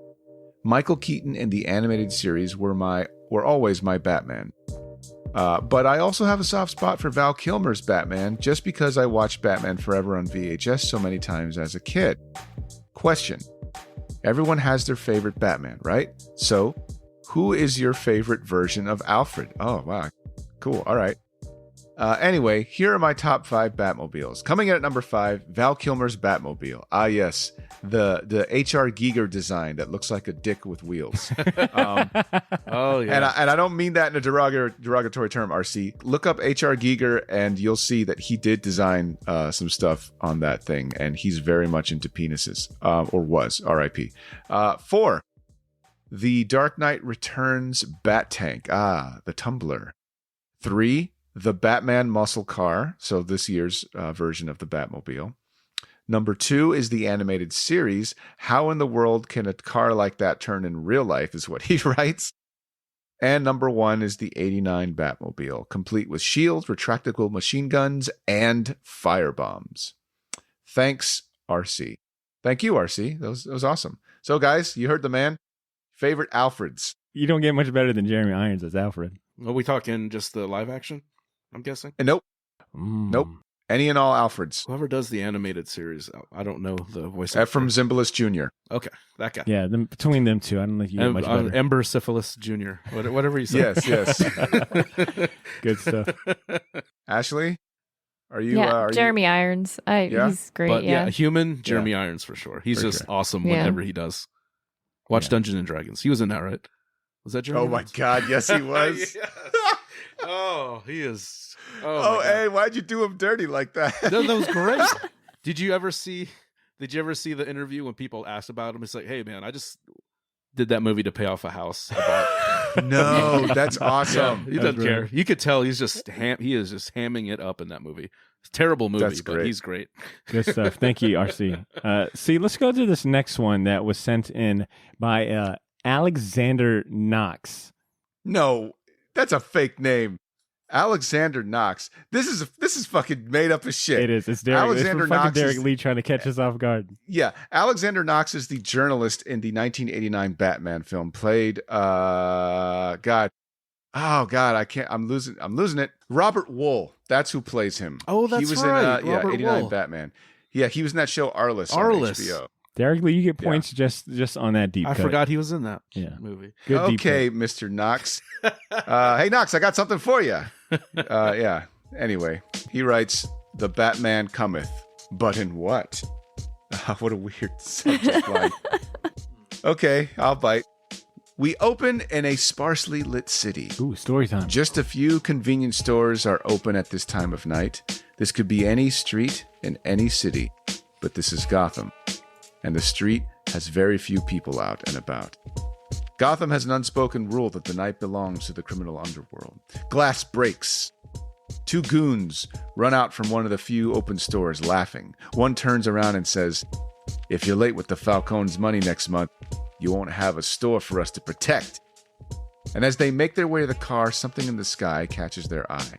Michael Keaton in the animated series were always my Batman. But I also have a soft spot for Val Kilmer's Batman, just because I watched Batman Forever on VHS so many times as a kid. Question. Everyone has their favorite Batman, right? So, who is your favorite version of Alfred? Oh, wow. Cool. All right. Anyway, here are my top 5 Batmobiles. Coming in at number 5, Val Kilmer's Batmobile. Ah, yes, the H.R. Giger design that looks like a dick with wheels. Oh, yeah. And I don't mean that in a derogatory term, RC. Look up H.R. Giger, and you'll see that he did design some stuff on that thing, and he's very much into penises, or was, R.I.P. 4, the Dark Knight Returns Bat Tank. Ah, the Tumbler. 3, the Batman muscle car, so this year's version of the Batmobile. Number 2 is the animated series. How in the world can a car like that turn in real life is what he writes. And number 1 is the 89 Batmobile, complete with shields, retractable machine guns, and firebombs. Thanks, RC. Thank you, RC. That was awesome. So, guys, you heard the man. Favorite Alfreds. You don't get much better than Jeremy Irons as Alfred. Are we talking just the live action? I'm guessing. And nope. Any and all Alfreds. Whoever does the animated series, I don't know the voice. Ephraim Zimbalist Jr. Okay, that guy. Yeah, between them two, I don't think you get much better. Ember Syphilis Jr. Whatever you say. Yes. Good stuff. Ashley, are you? Jeremy Irons. He's great. But yeah, human Jeremy Irons for sure. He's For just sure. awesome Yeah. whenever he does. Watch Dungeons and Dragons. He was in that, right? Was that Jeremy? Oh my Irons? God! Yes, he was. Yes. Oh, he is. Oh, my God. hey, why'd you do him dirty like that? That was great. Did you ever see the interview when people asked about him? It's like, hey man, I just did that movie to pay off a house I bought. No, that's awesome. He doesn't care. You could tell he's just he is just hamming it up in that movie. It's a terrible movie, That's but great. he's great. Good stuff. Thank you, RC. See, let's go to this next one that was sent in by Alexander Knox. No, that's a fake name. Alexander Knox. This is fucking made up as shit. It is. It's Derek. Alexander it's fucking Knox Derek is- Lee trying to catch us off guard. Yeah, Alexander Knox is the journalist in the 1989 Batman film. Played, I can't. I'm losing it. Robert Wool. That's who plays him. Oh, that's he was right. in Robert 89 Wool. Batman. Yeah, he was in that show Arliss. On Arliss. HBO. Derek Lee, you get points just on that deep I cut. forgot he was in that Yeah. movie. Good deep Okay, cut. Mr. Knox. Hey, Knox, I got something for you. Yeah. Anyway, he writes, "The Batman cometh, but in what?" What a weird subject line. Okay, I'll bite. We open in a sparsely lit city. Ooh, story time. Just a few convenience stores are open at this time of night. This could be any street in any city, but this is Gotham, and the street has very few people out and about. Gotham has an unspoken rule that the night belongs to the criminal underworld. Glass breaks. Two goons run out from one of the few open stores laughing. One turns around and says, "If you're late with the Falcone's money next month, you won't have a store for us to protect." And as they make their way to the car, something in the sky catches their eye.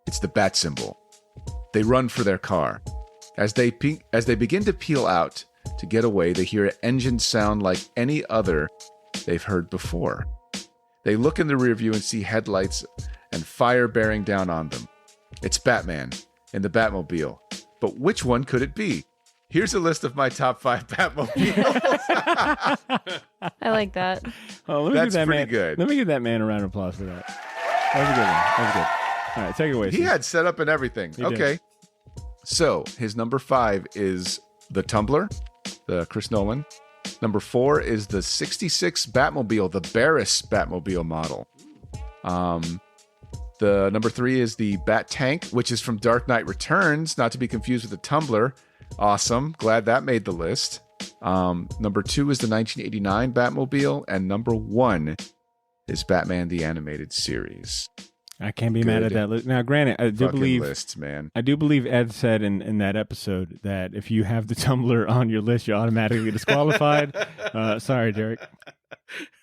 It's the bat symbol. They run for their car. As they begin to peel out to get away, they hear an engine sound like any other they've heard before. They look in the rearview and see headlights and fire bearing down on them. It's Batman in the Batmobile. But which one could it be? Here's a list of my top 5 Batmobiles. I like that. Oh, let me That's give that pretty man, good. Let me give that man a round of applause for that. That was a good one. That was good. All right, take it away. He Steve. had setup and everything. He did. Okay. So his number 5 is the Tumbler, the Chris Nolan. Number 4 is the 66 Batmobile, the Barris Batmobile model. The number 3 is the Bat Tank, which is from Dark Knight Returns, not to be confused with the Tumbler. Awesome. Glad that made the list. Number 2 is the 1989 Batmobile, and number 1 is Batman the Animated Series. I can't be mad at Good. that list. Now, granted, I do Fucking believe lists, man. Ed said in that episode that if you have the Tumblr on your list, you're automatically disqualified. Sorry, Derek.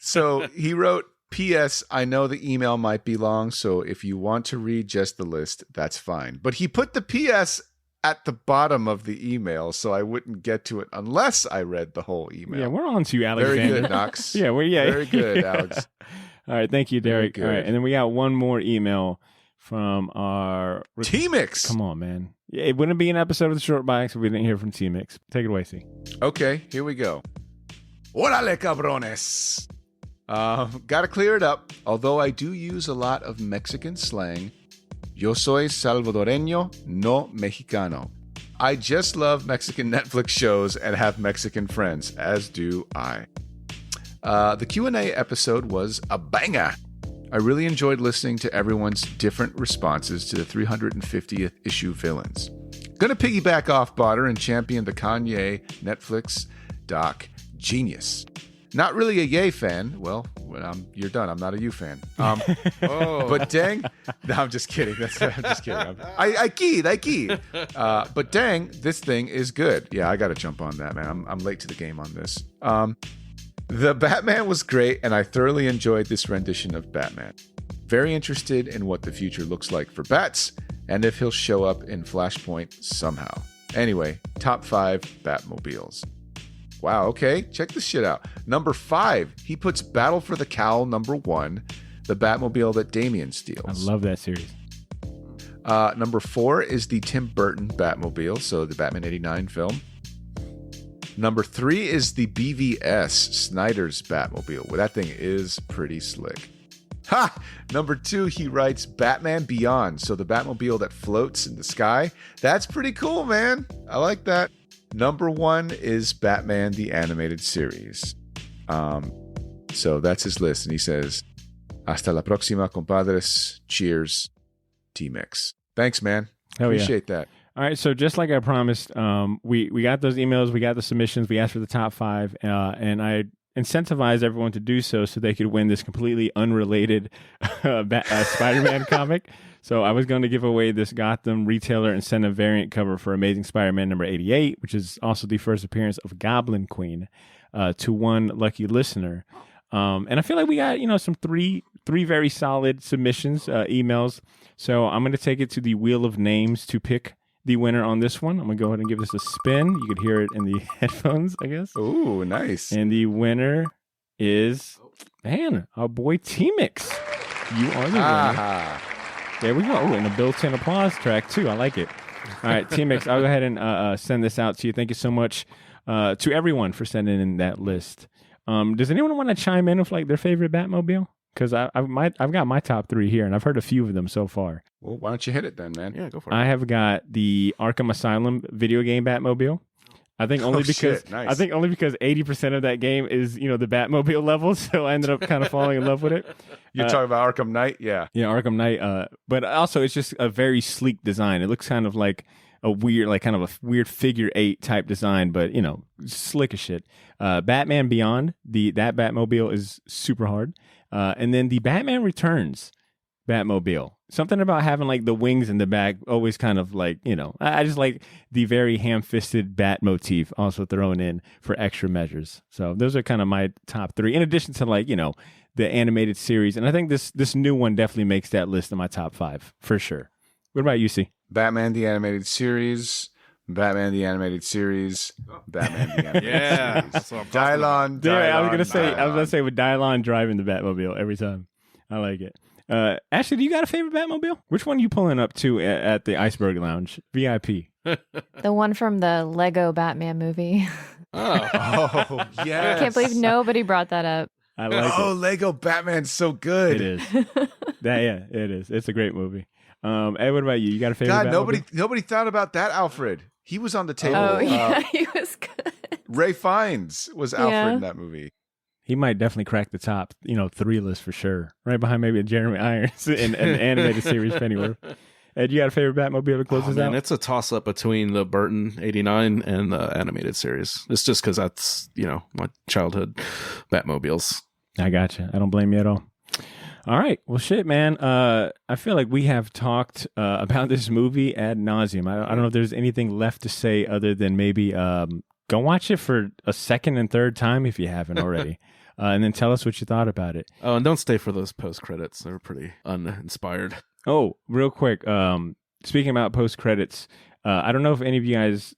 So he wrote, "P.S. I know the email might be long, so if you want to read just the list, that's fine." But he put the P.S. at the bottom of the email, so I wouldn't get to it unless I read the whole email. Yeah, we're on to you, Alexander. Very good, Knox. Yeah, Very good, Alex. All right, thank you, Very Derek. All right, good. and then we got one more email from our T-Mix. Come on, man. Yeah, it wouldn't be an episode of the Short Box if we didn't hear from T-Mix. Take it away, C. Okay, here we go. Órale, cabrones. Gotta clear it up. Although I do use a lot of Mexican slang, yo soy salvadoreño, no mexicano. I just love Mexican Netflix shows and have Mexican friends, as do I. The Q&A episode was a banger. I really enjoyed listening to everyone's different responses to the 350th issue villains. Gonna piggyback off Botter and champion the Kanye Netflix doc Genius. Not really a Ye fan. Well, you're done. I'm not a you fan. But dang, no, I'm just kidding. I'm just kidding. I keyed. But dang, this thing is good. Yeah, I got to jump on that, man. I'm late to the game on this. The Batman was great, and I thoroughly enjoyed this rendition of Batman. Very interested in what the future looks like for Bats, and if he'll show up in Flashpoint somehow. Anyway, top 5 Batmobiles. Wow, okay. Check this shit out. Number 5, he puts Battle for the Cowl number 1, the Batmobile that Damien steals. I love that series. Number 4 is the Tim Burton Batmobile, so the Batman 89 film. Number 3 is the BVS Snyder's Batmobile. Well, that thing is pretty slick. Ha! Number 2, he writes Batman Beyond, so the Batmobile that floats in the sky. That's pretty cool, man. I like that. Number 1 is Batman the Animated Series. So that's his list, and he says, "Hasta la próxima, compadres. Cheers, T-Mix." Thanks, man. Hell yeah. Appreciate that. All right, so just like I promised, we got those emails, we got the submissions, we asked for the top 5, and I incentivized everyone to do so they could win this completely unrelated Spider-Man comic. So I was going to give away this Gotham retailer incentive variant cover for Amazing Spider-Man number 88, which is also the first appearance of Goblin Queen, to one lucky listener. And I feel like we got, some three very solid submissions, emails. So I'm going to take it to the Wheel of Names to pick the winner on this one. I'm going to go ahead and give this a spin. You could hear it in the headphones, I guess. Ooh, nice. And the winner is, our boy T-Mix. You are the winner. There we go. Oh, and a built-in applause track, too. I like it. All right, T-Mix, I'll go ahead and send this out to you. Thank you so much to everyone for sending in that list. Does anyone want to chime in with their favorite Batmobile? Because I've got my top 3 here, and I've heard a few of them so far. Well, why don't you hit it then, man? Yeah, go for it. I have got the Arkham Asylum video game Batmobile. I think only because nice. I think only because 80% of that game is the Batmobile level, so I ended up kind of falling in love with it. You're talking about Arkham Knight, yeah. Yeah, Arkham Knight. But also, it's just a very sleek design. It looks kind of like a weird, kind of a weird figure 8 type design, but slick as shit. Batman Beyond, that Batmobile is super hard. And then the Batman Returns Batmobile. Something about having the wings in the back always kind of I just like the very ham-fisted bat motif also thrown in for extra measures. So those are kind of my top 3 in addition to the animated series. And I think this new one definitely makes that list in my top 5 for sure. What about you, C? Batman the Animated Series, Batman the Animated Series, Batman the Animated Series. That's what I'm talking Dylon, I was gonna say with Dylon driving the Batmobile every time. I like it. Ashley, do you got a favorite Batmobile? Which one are you pulling up to at the Iceberg Lounge? VIP. The one from the Lego Batman movie. Oh, yes. I can't believe nobody brought that up. I like it. Oh, Lego Batman's so good. It is. It is. It's a great movie. Ed, what about you? You got a favorite God, Batmobile? nobody thought about that, Alfred. He was on the table. Oh, yeah, he was good. Ray Fiennes was Alfred in that movie. He might definitely crack the top, 3 list for sure. Right behind maybe Jeremy Irons in the animated series Pennyworth. Ed, you got a favorite Batmobile to close this out? It's a toss-up between the Burton 89 and the animated series. It's just because that's, my childhood Batmobiles. I gotcha. I don't blame you at all. All right. Well, shit, man. I feel like we have talked about this movie ad nauseum. I don't know if there's anything left to say other than maybe go watch it for a second and third time if you haven't already. And then tell us what you thought about it. Oh, and don't stay for those post-credits. They're pretty uninspired. Oh, real quick. Speaking about post-credits, I don't know if any of you guys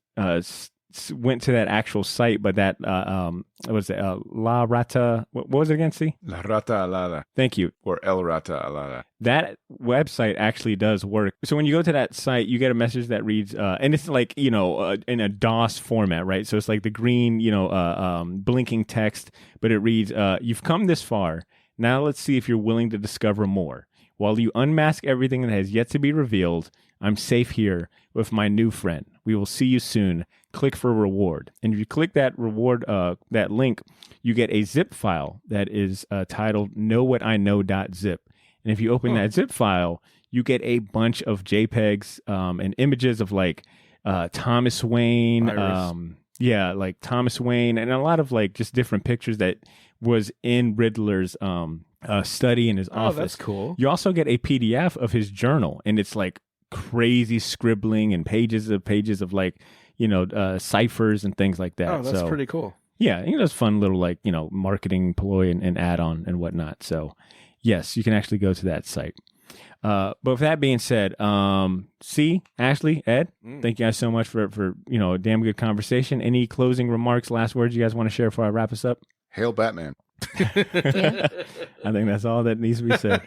went to that actual site, but that what was it? La Rata. What was it again? See? La Rata Alada. Thank you. Or El Rata Alada. That website actually does work. So when you go to that site, you get a message that reads, and it's in a DOS format, right? So it's like the green, blinking text, but it reads, "You've come this far. Now let's see if you're willing to discover more. While you unmask everything that has yet to be revealed, I'm safe here with my new friend. We will see you soon. Click for reward." And if you click that reward, that link, you get a zip file that is titled knowwhatiknow.zip. And if you open that zip file, you get a bunch of JPEGs and images of Thomas Wayne. Thomas Wayne, and a lot of just different pictures that was in Riddler's study in his office. Oh, that's cool. You also get a PDF of his journal, and it's crazy scribbling and pages of ciphers and things like that. Oh, that's pretty cool. Yeah, it's fun little marketing ploy and add-on and whatnot. So yes, you can actually go to that site. But with that being said, C, Ashley, Ed, thank you guys so much for a damn good conversation. Any closing remarks, last words you guys want to share before I wrap us up? Hail Batman. Yeah. I think that's all that needs to be said.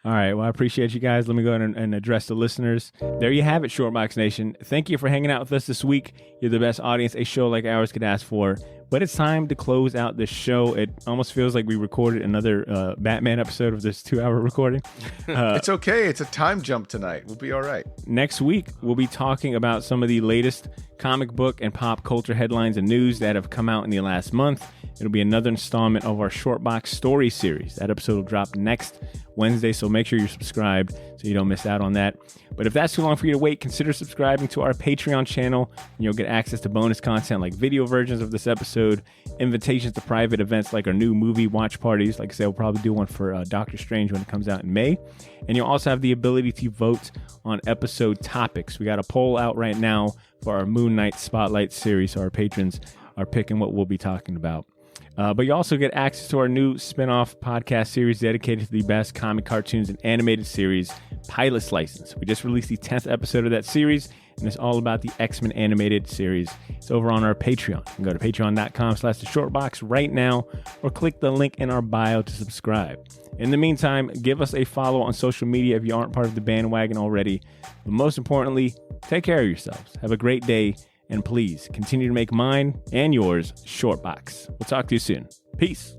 All right. Well, I appreciate you guys. Let me go ahead and address the listeners. There you have it, Shortbox Nation. Thank you for hanging out with us this week. You're the best audience a show like ours could ask for. But it's time to close out the show. It almost feels like we recorded another Batman episode of this 2-hour recording. It's okay. It's a time jump tonight. We'll be all right. Next week, we'll be talking about some of the latest comic book and pop culture headlines and news that have come out in the last month. It'll be another installment of our Shortbox Story series. That episode will drop next Wednesday, so make sure you're subscribed so you don't miss out on that. But if that's too long for you to wait, consider subscribing to our Patreon channel, and you'll get access to bonus content like video versions of this episode, invitations to private events like our new movie watch parties. Like I said, we'll probably do one for Doctor Strange when it comes out in May. And you'll also have the ability to vote on episode topics. We got a poll out right now for our Moon Knight Spotlight series, so our patrons are picking what we'll be talking about. But you also get access to our new spin-off podcast series dedicated to the best comic cartoons and animated series, Pilot's License. We just released the 10th episode of that series, and it's all about the X-Men animated series. It's over on our Patreon. You can go to patreon.com/theshortbox right now, or click the link in our bio to subscribe. In the meantime, give us a follow on social media if you aren't part of the bandwagon already. But most importantly, take care of yourselves. Have a great day. And please continue to make mine and yours Shortbox. We'll talk to you soon. Peace.